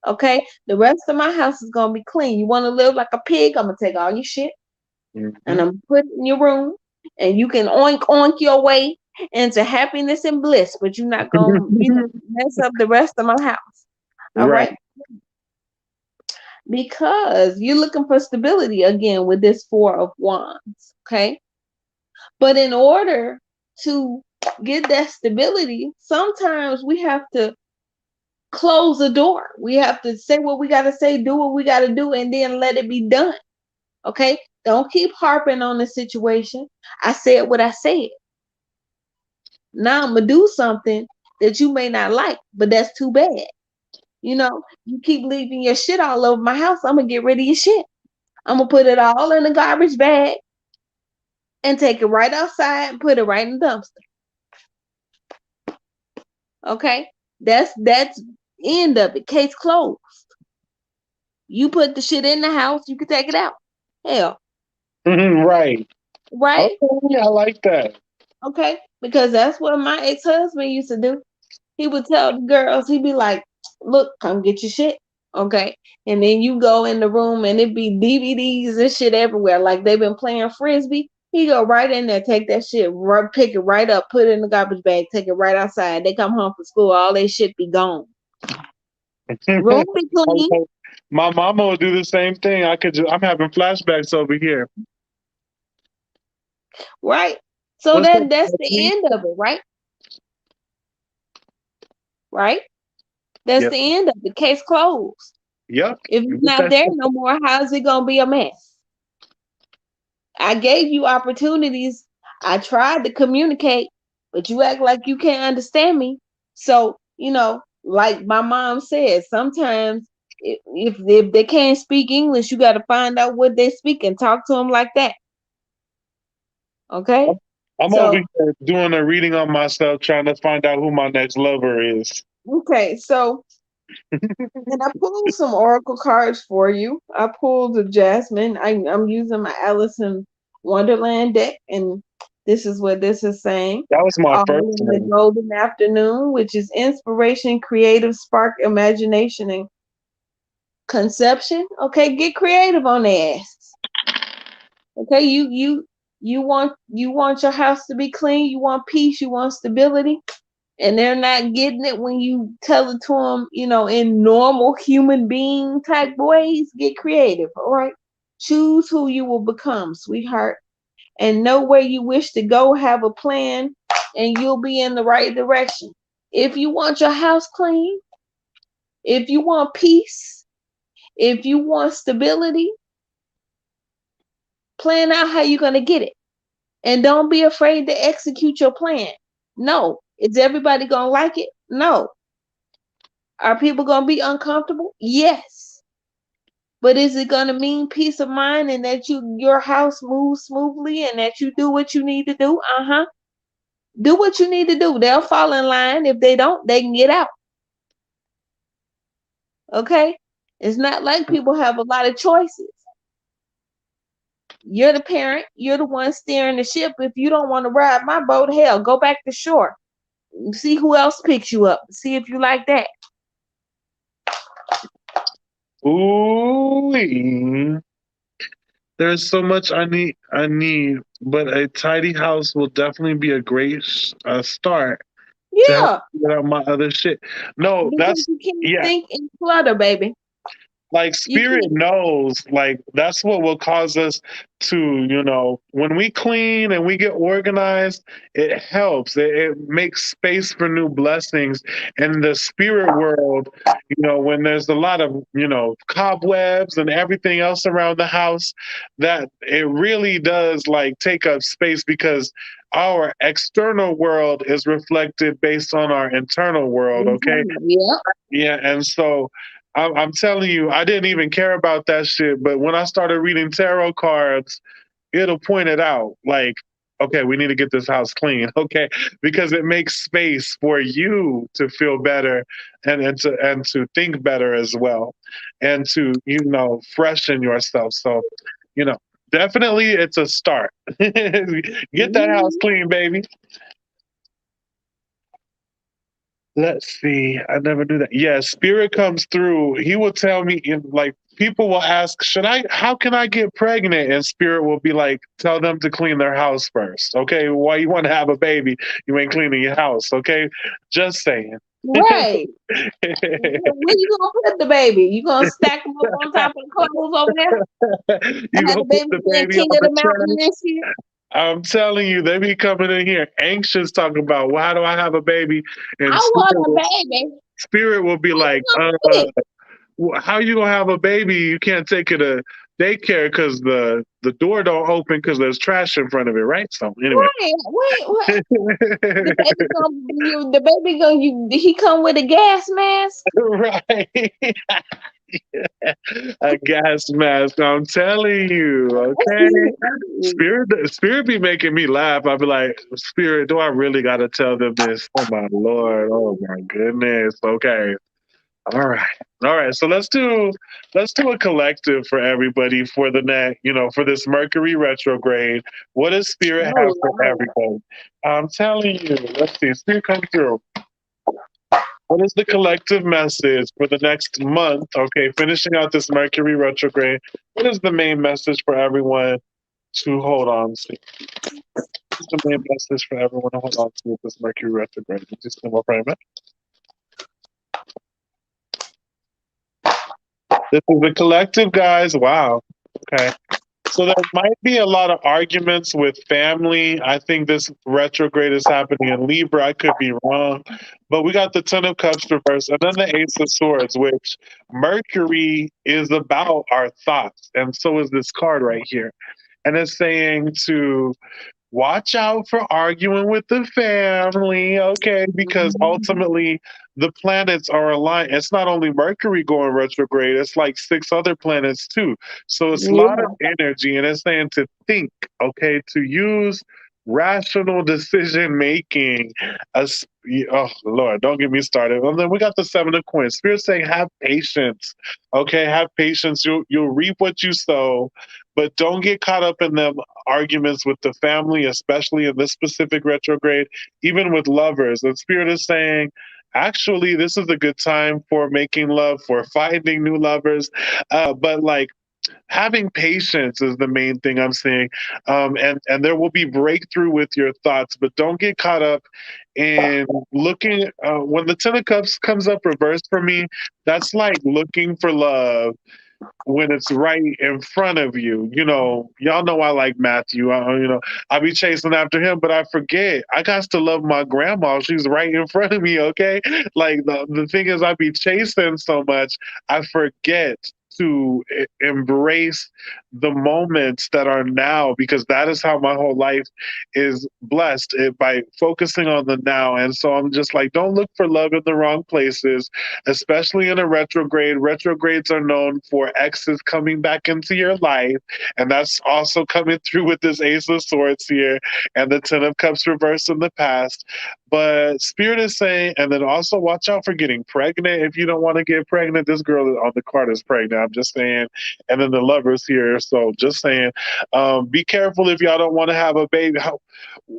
Okay? The rest of my house is gonna be clean. You want to live like a pig, I'm gonna take all your shit and Mm-hmm. I'm gonna put it in your room, and you can oink oink your way into happiness and bliss, but you're not gonna, mess up the rest of my house. All Right. right? Because you're looking for stability again with this Four of Wands. Okay? But in order to get that stability, sometimes we have to close the door. We have to say what we got to say, do what we got to do, and then let it be done. Okay? Don't keep harping on the situation. I said what I said. Now I'm going to do something that you may not like, but that's too bad. You keep leaving your shit all over my house. I'm going to get rid of your shit. I'm going to put it all in a garbage bag and take it right outside and put it right in the dumpster. Okay? That's end of it. Case closed. You put the shit in the house, you can take it out. Hell, Right. right? Okay, I like that. Okay? Because that's what my ex-husband used to do. He would tell the girls, he'd be like, look, come get your shit. Okay. And then you go in the room and it'd be DVDs and shit everywhere. Like they've been playing frisbee. He go right in there, take that shit, pick it right up, put it in the garbage bag, take it right outside. They come home from school, all their shit be gone. Room be clean, My mama would do the same thing. I'm having flashbacks over here. right? So What's that? that's the end of it, right? Right? That's Yep. the end of the case closed. Yep. If You it's get not that there shit. no more, how's it gonna be a mess? I gave you opportunities. I tried to communicate, but you act like you can't understand me. So, like my mom said, sometimes if they can't speak English, you got to find out what they speak and talk to them like that. Okay? I'm over So, here doing a reading on myself, trying to find out who my next lover is. okay. So, and I pulled some oracle cards for you. I pulled a Jasmine. I'm using my Alice in Wonderland deck, and this is what this is saying. That was my All first in the one. golden afternoon, which is inspiration, creative spark, imagination, and conception. Okay, get creative on the ass. Okay, you want your house to be clean. You want peace. You want stability. and they're not getting it when you tell it to them, in normal human being type ways, get creative, all right? Choose who you will become, sweetheart, and know where you wish to go, have a plan, and you'll be in the right direction. If you want your house clean, if you want peace, if you want stability, plan out how you're going to get it. And don't be afraid to execute your plan. No. Is everybody going to like it? No. Are people going to be uncomfortable? Yes. But is it going to mean peace of mind and that your house moves smoothly and that you do what you need to do? Uh-huh. Do what you need to do. They'll fall in line. If they don't, they can get out. Okay? It's not like people have a lot of choices. You're the parent. You're the one steering the ship. If you don't want to ride my boat, hell, go back to shore. See who else picks you up. See if you like that. Ooh, there's so much I need, but a tidy house will definitely be a great start to help Yeah, get out my other shit. No, because that's you can't yeah. think in clutter, baby. Like You spirit can't. knows, like that's what will cause us to, when we clean and we get organized, it helps. It makes space for new blessings. In the spirit world, when there's a lot of, cobwebs and everything else around the house, that it really does like take up space because our external world is reflected based on our internal world, okay? Yeah. Yeah, and so I'm telling you, I didn't even care about that shit. But when I started reading tarot cards, it'll point it out. Like, okay, we need to get this house clean, okay, because it makes space for you to feel better and to think better as well, and to freshen yourself. So, you know, definitely it's a start. Get that house Mhm. clean, baby. Let's see. I never knew that. Yeah, spirit comes through. He will tell me in like people will ask, how can I get pregnant? And spirit will be like, tell them to clean their house first. Okay. Why you want to have a baby? You ain't cleaning your house. Okay. Just saying. Right. Where you gonna put the baby? You gonna stack them up on top of the clothes over there? You Have gonna the put baby the being baby king on of the the mountain chest? this year? I'm telling you, they be coming in here anxious talking about, well, how do I have a baby? I And want a baby. spirit will be How you like, gonna do it? how you gonna have a baby? You can't take it to daycare because the door don't open because there's trash in front of it, right? So anyway, Right. Wait, what? He come with a gas mask? right? A gas mask. I'm telling you, okay. Spirit be making me laugh. I be like, Spirit, do I really got to tell them this? Oh my lord! Oh my goodness! Okay. All right. All right. So let's do a collective for everybody for the next, for this Mercury retrograde. What does Spirit have Oh for Lord. everybody? I'm telling you. Let's see. Spirit come through. What is the collective message for the next month? Okay, finishing out this Mercury retrograde. What is the main message for everyone to hold on to? What's the main message for everyone to hold on to with this Mercury retrograde? Just one more frame. This is the collective, guys. Wow. Okay. So there might be a lot of arguments with family. I think this retrograde is happening in Libra. I could be wrong. But we got the Ten of Cups reversed and then the Ace of Swords, which Mercury is about our thoughts. And so is this card right here. And it's saying to watch out for arguing with the family, okay? Because ultimately the planets are aligned. It's not only Mercury going retrograde, it's like six other planets too. So it's a lot of Yeah. energy, and it's saying to think, okay, to use rational decision making. Oh Lord, don't get me started. And then we got the Seven of Coins. Spirit saying, have patience. Okay, have patience. You'll reap what you sow, but don't get caught up in them arguments with the family, especially in this specific retrograde, even with lovers. And Spirit is saying, actually, this is a good time for making love, for finding new lovers. But like, having patience is the main thing I'm saying, and there will be breakthrough with your thoughts, but don't get caught up And looking, when the Ten of Cups comes up reversed for me, that's like looking for love when it's right in front of you. You know, y'all know I like Matthew. I be chasing after him, but I forget. I got to love my grandma. She's right in front of me, okay? Like the thing is, I be chasing so much, I forget to embrace the moments that are now, because that is how my whole life is blessed, by focusing on the now. And so I'm just like, don't look for love in the wrong places, especially in a retrograde. Retrogrades are known for exes coming back into your life. And that's also coming through with this Ace of Swords here and the Ten of Cups reversed in the past. But Spirit is saying, and then also watch out for getting pregnant. If you don't want to get pregnant, this girl on the card is pregnant. I'm just saying. And then the lovers here. So just saying, be careful if y'all don't want to have a baby.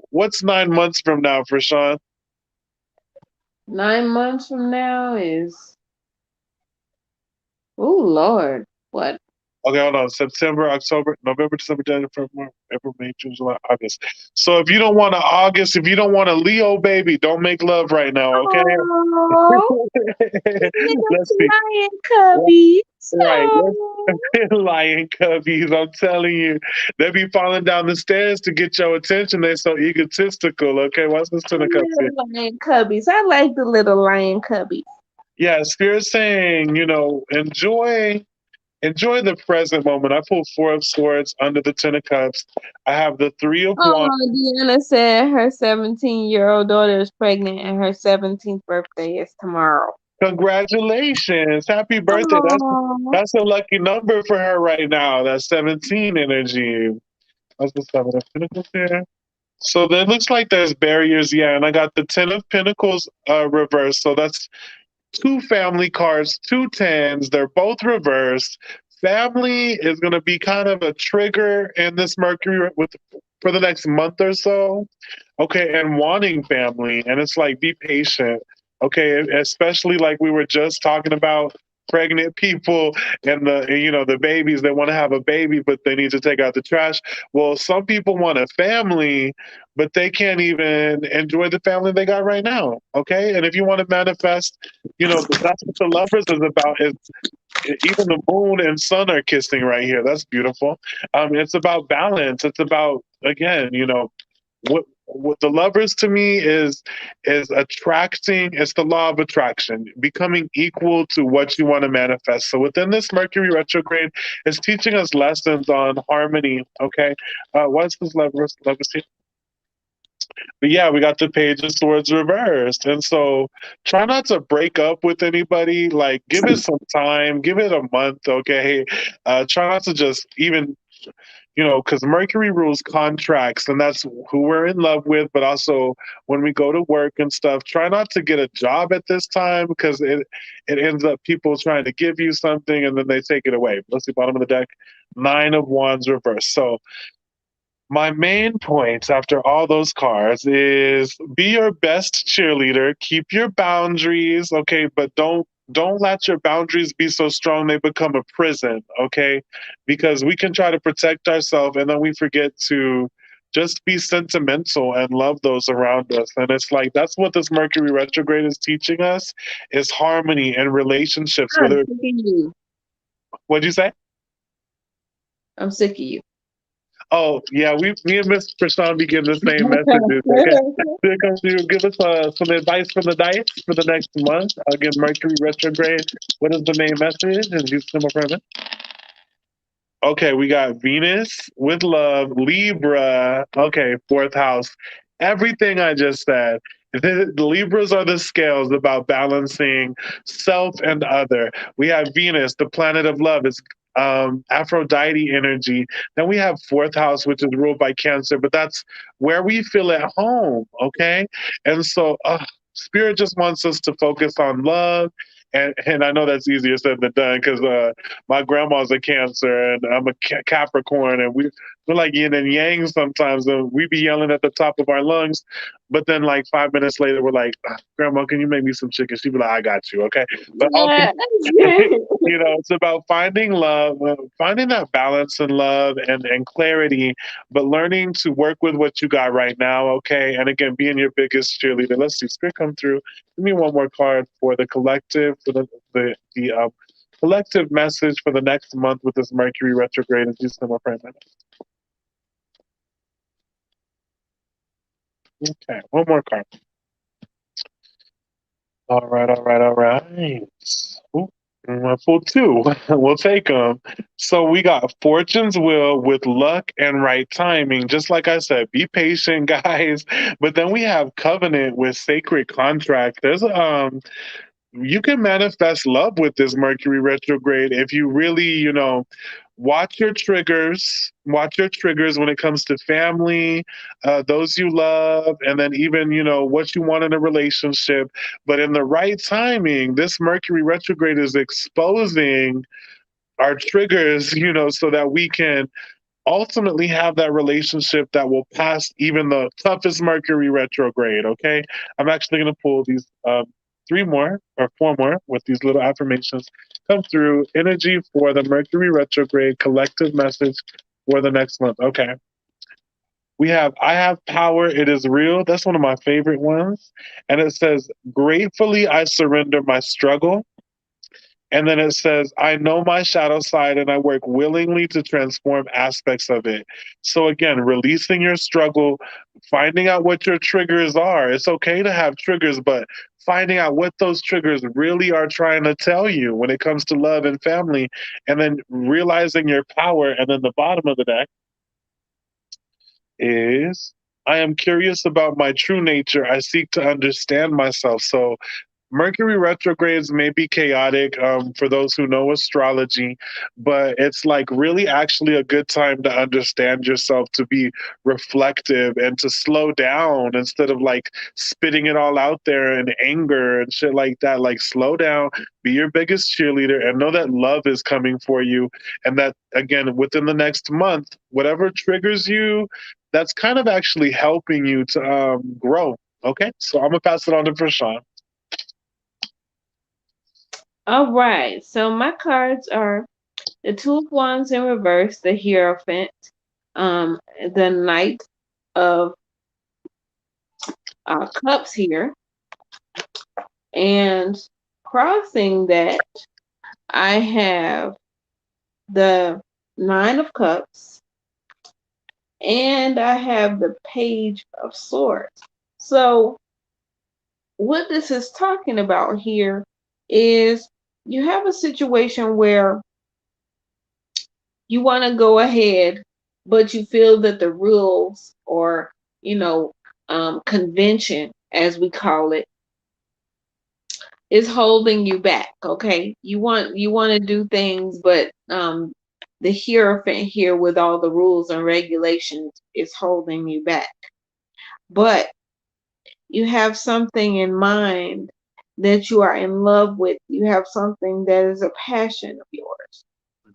What's 9 months from now, Frishawn? 9 months from now is, oh Lord, what? Okay, hold on. September, October, November, December, January, February, April, May, June, July, August. So if you don't want to August, if you don't want a Leo baby, don't make love right now, okay? Oh, little Let's see. lion cubby. Right. Oh, Lion cubbies, I'm telling you. They be falling down the stairs to get your attention. They're so egotistical, okay? What's this Ten of Cups here? little lion cubbies. I like the little lion cubbies. Yeah, Spirit saying, enjoy the present moment. I pulled Four of Swords under the Ten of Cups. I have the Three of Wands. Oh, Deanna said her 17-year-old daughter is pregnant and her 17th birthday is tomorrow. Congratulations. Happy birthday. Oh, That's a lucky number for her right now. That's 17 energy. That's the Seven of Pentacles here. So that looks like there's barriers, yeah. And I got the Ten of Pentacles reversed. So that's two family cards, two tens. They're both reversed. Family is going to be kind of a trigger in this Mercury for the next month or so. Okay, and wanting family, and it's like be patient. Okay, especially like we were just talking about pregnant people and the babies. They want to have a baby, but they need to take out the trash. Well, some people want a family, but they can't even enjoy the family they got right now. Okay, and if you want to manifest, that's what the lovers is about. Is even the moon and sun are kissing right here. That's beautiful. It's about balance. It's about, again, what the lovers to me is attracting. It's the law of attraction, becoming equal to what you want to manifest. So within this Mercury retrograde, it's teaching us lessons on harmony. Okay, what's this lovers here? But yeah, we got the Page of Swords reversed. And so try not to break up with anybody. Like, give it some time, give it a month, okay? Try not to just even, because Mercury rules contracts, and that's who we're in love with, but also when we go to work and stuff, try not to get a job at this time, because it ends up people trying to give you something and then they take it away. Let's see, bottom of the deck, Nine of Wands reversed. So my main points after all those cards is be your best cheerleader, keep your boundaries, okay, but don't let your boundaries be so strong they become a prison, okay? Because we can try to protect ourselves and then we forget to just be sentimental and love those around us. And it's like that's what this Mercury retrograde is teaching us is harmony and relationships, I'm whether sick of you. what'd you say? I'm sick of you. Oh, yeah, me and Miss Prashant be getting the same messages. Okay. Here comes you. Give us some advice from the dice for the next month. Again, Mercury retrograde. What is the main message? And use symbol for it. Okay, we got Venus with love, Libra. Okay, fourth house. Everything I just said. The Libras are the scales about balancing self and other. We have Venus, the planet of love. It's Aphrodite energy. Then we have fourth house, which is ruled by Cancer, but that's where we feel at home. Okay, and so Spirit just wants us to focus on love. And I know that's easier said than done because my grandma's a Cancer and I'm a Capricorn, and we're like yin and yang sometimes. And we be yelling at the top of our lungs, but then like 5 minutes later, we're like, "Ah, Grandma, can you make me some chicken?" She'd be like, "I got you, okay." But Yeah. it's about finding love, finding that balance and love and clarity, but learning to work with what you got right now, okay? And again, being your biggest cheerleader. Let's see, Spirit come through. Give me one more card for the collective, for the collective message for the next month with this Mercury retrograde. And just more frame. Okay, one more card. All right, all right, all right. Ooh, I pulled two. We'll take them. So we got Fortune's Will with luck and right timing. Just like I said, be patient, guys. But then we have Covenant with sacred contract. There's you can manifest love with this Mercury retrograde if you really, watch your triggers when it comes to family, those you love, and then even, what you want in a relationship. But in the right timing, this Mercury retrograde is exposing our triggers, so that we can ultimately have that relationship that will pass even the toughest Mercury retrograde. Okay. I'm actually going to pull these three more or four more with these little affirmations come through. Energy for the Mercury retrograde collective message for the next month. Okay. We have I have power, it is real. That's one of my favorite ones. And it says, gratefully I surrender my struggle. And then it says, I know my shadow side and I work willingly to transform aspects of it. So, again, releasing your struggle, finding out what your triggers are. It's okay to have triggers, but finding out what those triggers really are trying to tell you when it comes to love and family, and then realizing your power. And then the bottom of the deck is, I am curious about my true nature. I seek to understand myself. So, Mercury retrogrades may be chaotic for those who know astrology, but it's like really actually a good time to understand yourself, to be reflective and to slow down instead of like spitting it all out there in anger and shit like that. Like, slow down, be your biggest cheerleader, and know that love is coming for you. And that, again, within the next month, whatever triggers you, that's kind of actually helping you to grow. Okay, so I'm gonna pass it on to Frishawn. All right. So my cards are the Two of Wands in reverse, the Hierophant, the Knight of Cups here, and crossing that, I have the Nine of Cups, and I have the Page of Swords. So what this is talking about here is you have a situation where you want to go ahead, but you feel that the rules or, convention, as we call it, is holding you back. Okay. You want to do things, but the hierophant here with all the rules and regulations is holding you back. But you have something in mind that you are in love with. You have something that is a passion of yours.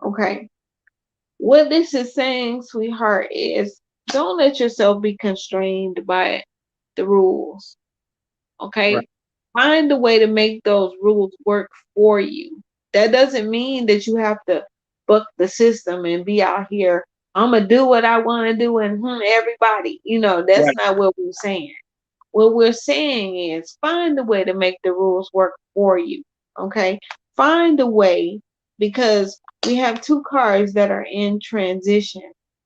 Okay. What this is saying, sweetheart, is don't let yourself be constrained by the rules. Right. Okay? Find a way to make those rules work for you. That doesn't mean that you have to buck the system and be out here, I'm going to do what I want to do and everybody. That's Right. not what we're saying. What we're saying is find a way to make the rules work for you. Okay? Find a way, because we have two cards that are in transition.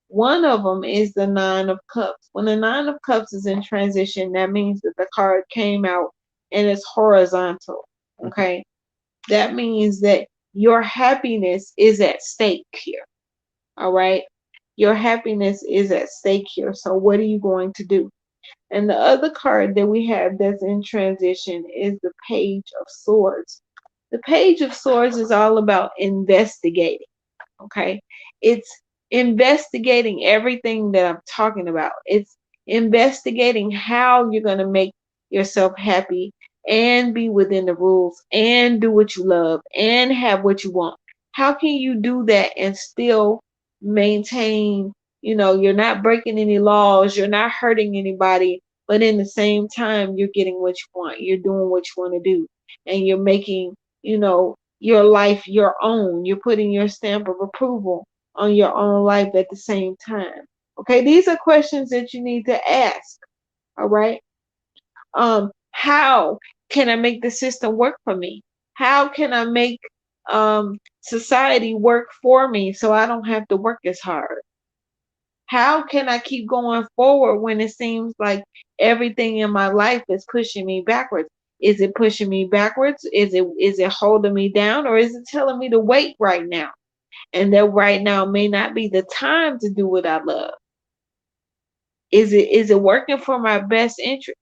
One of them is the Nine of Cups. When the Nine of Cups is in transition, that means that the card came out and it's horizontal. Mhm. Okay? That means that your happiness is at stake here. All right? Your happiness is at stake here. So, what are you going to do? And the other card that we have that's in transition is the Page of Swords. The Page of Swords is all about investigating. Okay. It's investigating everything that I'm talking about. It's investigating how you're going to make yourself happy and be within the rules and do what you love and have what you want. How can you do that and still maintain You're not breaking any laws, you're not hurting anybody, but in the same time, you're getting what you want. You're doing what you want to do. And you're making, your life your own. You're putting your stamp of approval on your own life at the same time. Okay, these are questions that you need to ask. All right. How can I make the system work for me? How can I make society work for me so I don't have to work as hard? How can I keep going forward when it seems like everything in my life is pushing me backwards? Is it pushing me backwards? Is it holding me down, or is it telling me to wait right now? And that right now may not be the time to do what I love. Is it working for my best interest?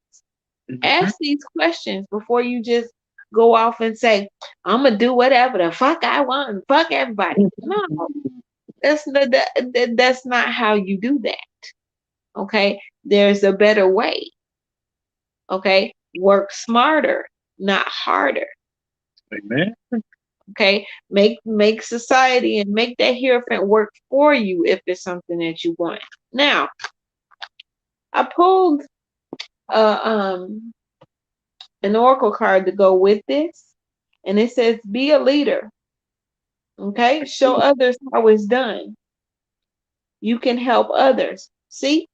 Mhm. Ask these questions before you just go off and say, I'm gonna do whatever the fuck I want and fuck everybody. No, that's not how you do that. Okay, there's a better way. Okay, work smarter, not harder. Amen. Okay, make society and make that hierophant work for you if it's something that you want. Now, I pulled uh, um an oracle card to go with this, and it says, "Be a leader." Okay, show others how it's done. You can help others. See,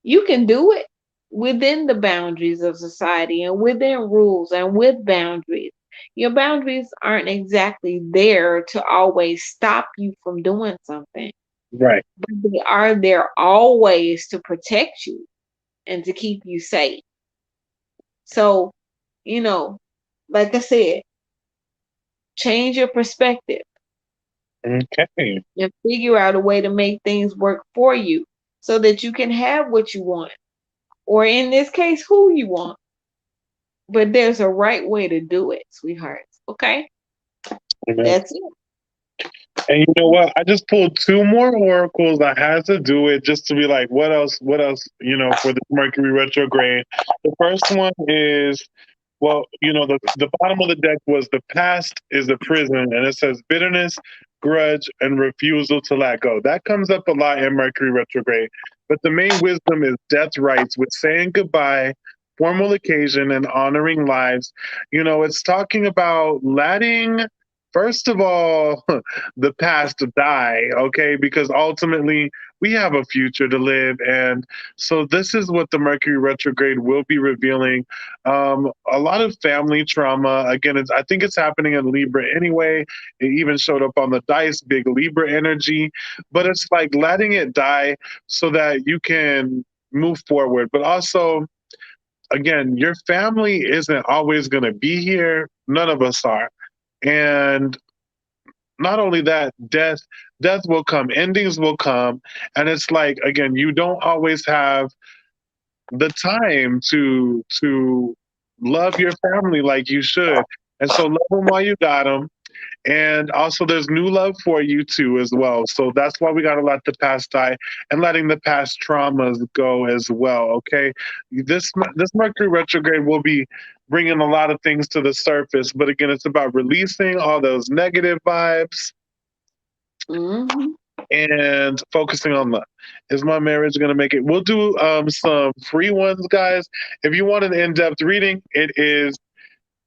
you can do it within the boundaries of society and within rules and with boundaries. Your boundaries aren't exactly there to always stop you from doing something, Right. but they are there always to protect you and to keep you safe. So, you know, like I said, change your perspective Okay. and figure out a way to make things work for you so that you can have what you want, or in this case, who you want. But there's a right way to do it, sweethearts. Okay? Amen. That's it. And you know what? I just pulled two more oracles. I had to do it just to be like, what else? What else? For the Mercury retrograde. The first one is, well, the bottom of the deck was the past is a prison, and it says bitterness, grudge, and refusal to let go. That comes up a lot in Mercury retrograde. But the main wisdom is death rites with saying goodbye, formal occasion, and honoring lives. It's talking about letting, first of all, the past die, okay? Because ultimately we have a future to live. And so this is what the Mercury retrograde will be revealing. A lot of family trauma. Again, I think it's happening in Libra anyway. It even showed up on the dice, big Libra energy. But it's like letting it die so that you can move forward. But also, again, your family isn't always going to be here. None of us are. And not only that, death will come, endings will come, and it's like, again, you don't always have the time to love your family like you should. And so love them while you got them. And also, there's new love for you too, as well. So that's why we got to let the past die and letting the past traumas go as well. Okay, this Mercury retrograde will be bringing a lot of things to the surface, but again, it's about releasing all those negative vibes Hmm. and focusing on love. Is my marriage going to make it? We'll do some free ones, guys. If you want an in-depth reading, it is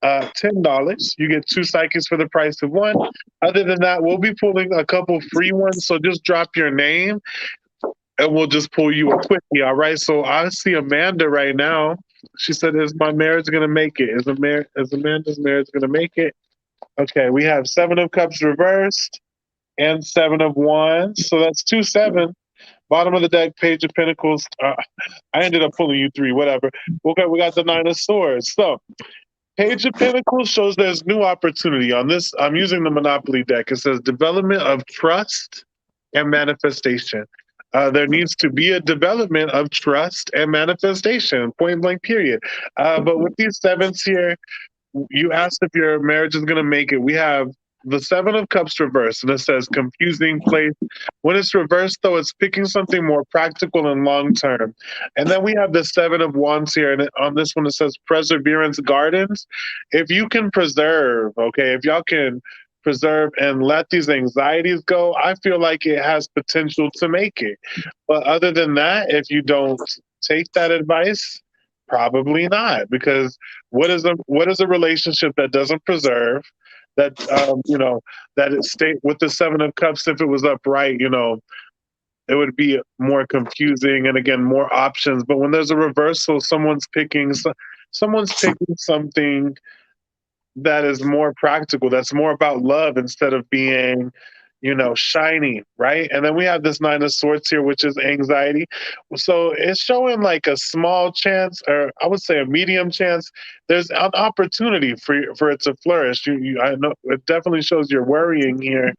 $10. You get two psychics for the price of one. Other than that, we'll be pulling a couple free ones. So just drop your name and we'll just pull you a quickie. All right. So I see Amanda right now. She said, "Is my marriage going to make it? Is Amanda's marriage going to make it?" Okay. We have Seven of Cups reversed and Seven of Wands. So that's 2-7. Bottom of the deck, Page of Pentacles. I ended up pulling you three, whatever. Okay, we got the Nine of Swords. So Page of Pentacles shows there's new opportunity. On this, I'm using the Monopoly deck. It says development of trust and manifestation. There needs to be a development of trust and manifestation, point blank, period. But with these sevens here, you asked if your marriage is going to make it. We have the Seven of Cups reversed, and it says confusing place. When it's reversed, though, it's picking something more practical and long term. And then we have the Seven of Wands here, and on this one it says Perseverance Gardens. If you can preserve, okay, if y'all can preserve and let these anxieties go, I feel like it has potential to make it. But other than that, if you don't take that advice, probably not. Because what is a relationship that doesn't preserve? That that it stay with the Seven of Cups. If it was upright, it would be more confusing and again more options. But when there's a reversal, someone's picking something that is more practical, that's more about love instead of being shiny, right? And then we have this Nine of Swords here, which is anxiety. So it's showing like a small chance, or I would say a medium chance. There's an opportunity for it to flourish. I know it definitely shows you're worrying here,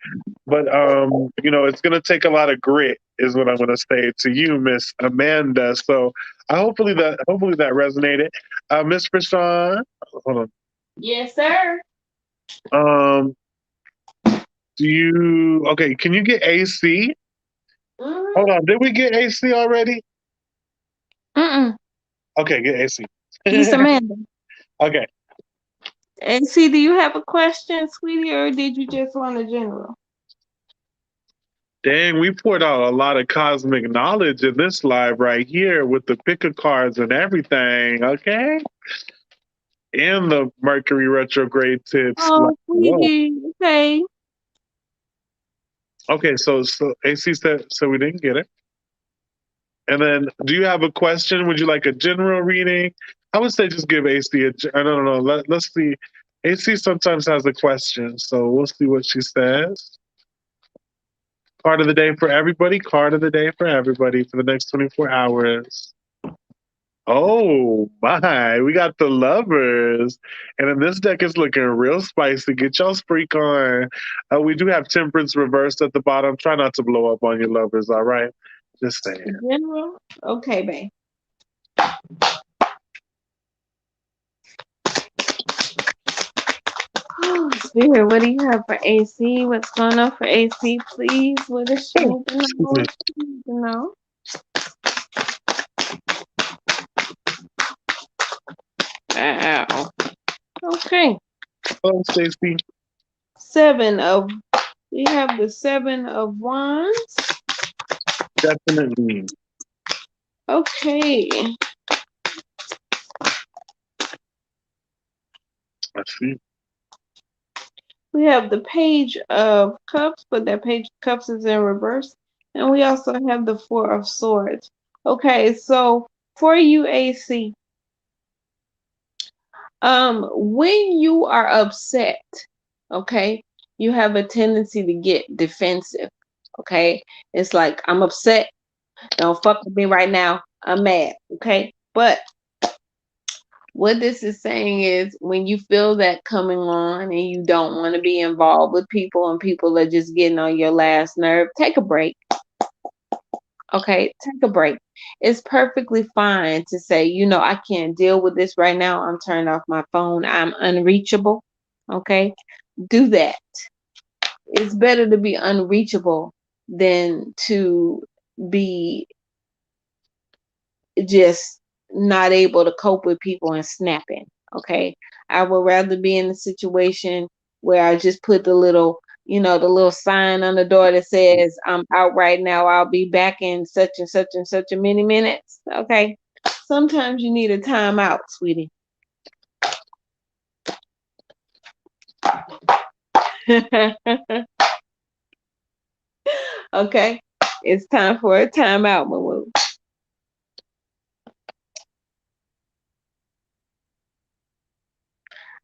but it's going to take a lot of grit, is what I'm going to say to you, Miss Amanda. So hopefully that resonated. Miss Frishawn, hold on. Yes, sir. Um, okay, can you get AC? Hold Mm-hmm. on, did we get AC already? Mm-mm. Okay, get AC. Miss Amanda. Okay. And see, do you have a question, sweetie, or did you just want a general? Dang, we poured out a lot of cosmic knowledge in this live right here with the picker cards and everything, okay? And the Mercury retrograde tips. Like, Oh, whoa. sweetie. Okay. Okay, so AC said so we didn't get it. And then, do you have a question? Would you like a general reading? I would say just give AC I don't know. Let's see. AC sometimes has a question, so we'll see what she says. Card of the day for everybody. Card of the day for everybody for the next 24 hours. Oh my, we got the lovers. And then this deck is looking real spicy. Get y'all freak on. We do have temperance reversed at the bottom. Try not to blow up on your lovers, all right? Just saying. General? Okay, babe. Oh, Spirit, what do you have for AC? What's going on for AC, please? What does she Oh, need to excuse know? me. What she need to know? Ow. Okay. Hello, Stacey. We have the 7 of Wands. Definitely. Okay. I see. We have the Page of Cups, but that Page of Cups is in reverse. And we also have the 4 of Swords. Okay, so for you, AC, when you are upset, okay, you have a tendency to get defensive. Okay, it's like, I'm upset. Don't fuck with me right now. I'm mad. Okay, but what this is saying is, when you feel that coming on and you don't want to be involved with people and people are just getting on your last nerve, take a break. Okay, take a break. It's perfectly fine to say, I can't deal with this right now. I'm turning off my phone. I'm unreachable. Okay, do that. It's better to be unreachable than to be just not able to cope with people and snapping. Okay, I would rather be in a situation where I just put the little sign on the door that says, I'm out right now, I'll be back in such and such and such a many minutes. Okay, sometimes you need a timeout, sweetie. Okay, it's time for a timeout, Mamu.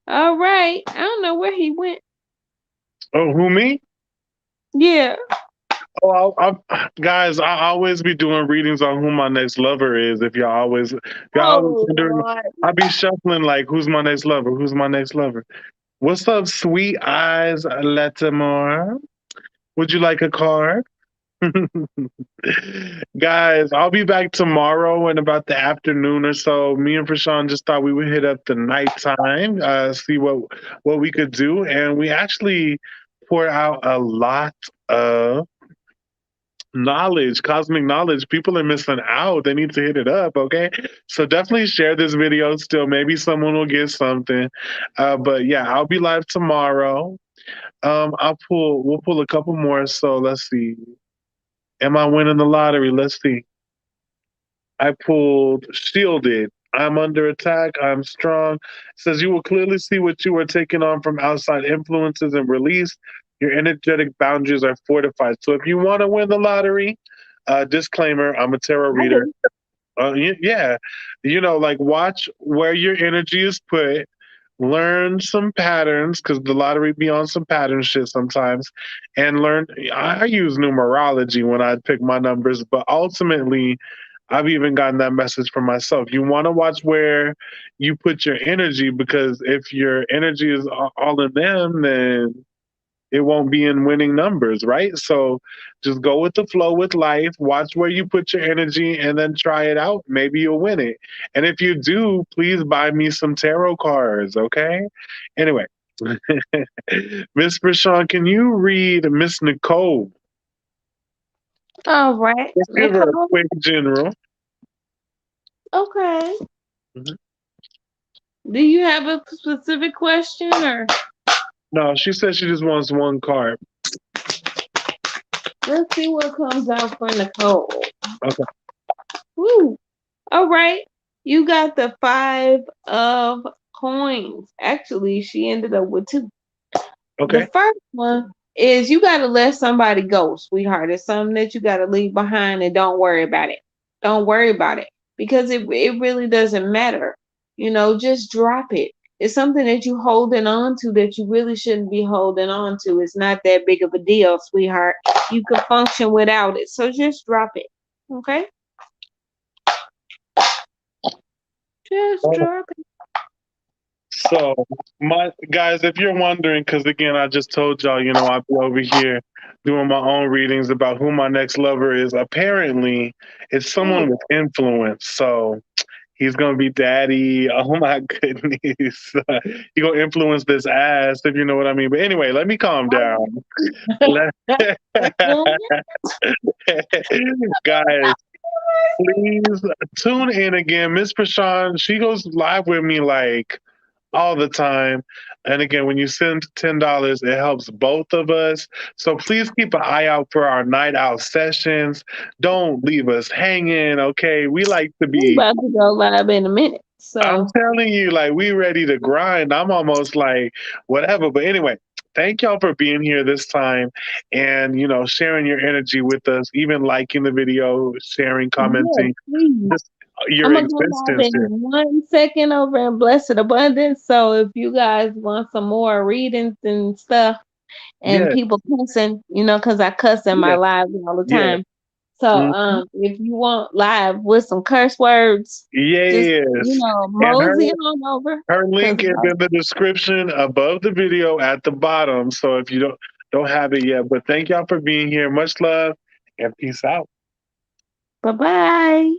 All right, I don't know where he went. Oh, who, me? Yeah. Oh, guys, I always be doing readings on who my next lover is. If y'all always Oh wondering, Lord. I be shuffling like, who's my next lover? Who's my next lover? What's up, sweet eyes, Latimore? Would you like a card? Guys, I'll be back tomorrow in about the afternoon or so. Me and Prashan just thought we would hit up the nighttime, see what we could do, and we actually poured out a lot of knowledge, cosmic knowledge. People are missing out. They need to hit it up, okay? So definitely share this video still. Maybe someone will get something. But yeah, I'll be live tomorrow. We'll pull a couple more. So let's see. Am I winning the lottery? Let's see. I pulled shielded. I'm under attack. I'm strong. It says you will clearly see what you are taking on from outside influences and release. Your energetic boundaries are fortified. So if you want to win the lottery, disclaimer, I'm a tarot I reader. do. Yeah, like watch where your energy is put, learn some patterns because the lottery be on some pattern shit sometimes, and learn. I use numerology when I pick my numbers, but ultimately, I've even gotten that message from myself. You want to watch where you put your energy because if your energy is all in them, then it won't be in winning numbers, right? So just go with the flow with life, watch where you put your energy, and then try it out. Maybe you'll win it. And if you do, please buy me some tarot cards, okay? Anyway, Miss Frishawn, can you read Miss Nicole? All right, Let's give her a Nicole. quick general. Okay. Mhm. Do you have a specific question or No, she said she just wants one card. let's see what comes out for Nicole? Okay. Woo. All right. You got the 5 of coins. Actually, she ended up with 2. The Okay. first one is you got to let somebody go, sweetheart. It's something that you got to leave behind and don't worry about it. Don't worry about it because it really doesn't matter. Just drop it. It's something that you holding on to that you really shouldn't be holding on to. It's not that big of a deal, sweetheart. You can function without it. So just drop it. Okay? Just drop it. So, my guys, if you're wondering, because again, I just told y'all, I'll be over here doing my own readings about who my next lover is. Apparently, it's someone with influence. So, he's gonna be daddy. Oh my goodness, he gonna influence this ass, if you know what I mean. But anyway, let me calm down. Let- guys, please tune in again. Miss Prashan, she goes live with me like all the time. And again, when you send $10, it helps both of us. So please keep an eye out for our night out sessions. Don't leave us hanging, okay? We like to We be, about to go live in a minute. I'm So telling you, like, we ready to grind. I'm almost like, whatever. But anyway, thank y'all for being here this time and, sharing your energy with us, even liking the video, sharing, yes, commenting, please. just your I'm gonna go live existence in here. 1 second over in Blessed Abundance. So if you guys want some more readings and stuff and Yes, people cussing, because I cuss in my yes, lives all the yes. time. So Mhm. if you want live with some curse words, just Yes. And mosey on over. her Cause link is in the description above the video at the bottom. So if you don't have it yet, but thank y'all for being here. Much love and peace out. bye bye.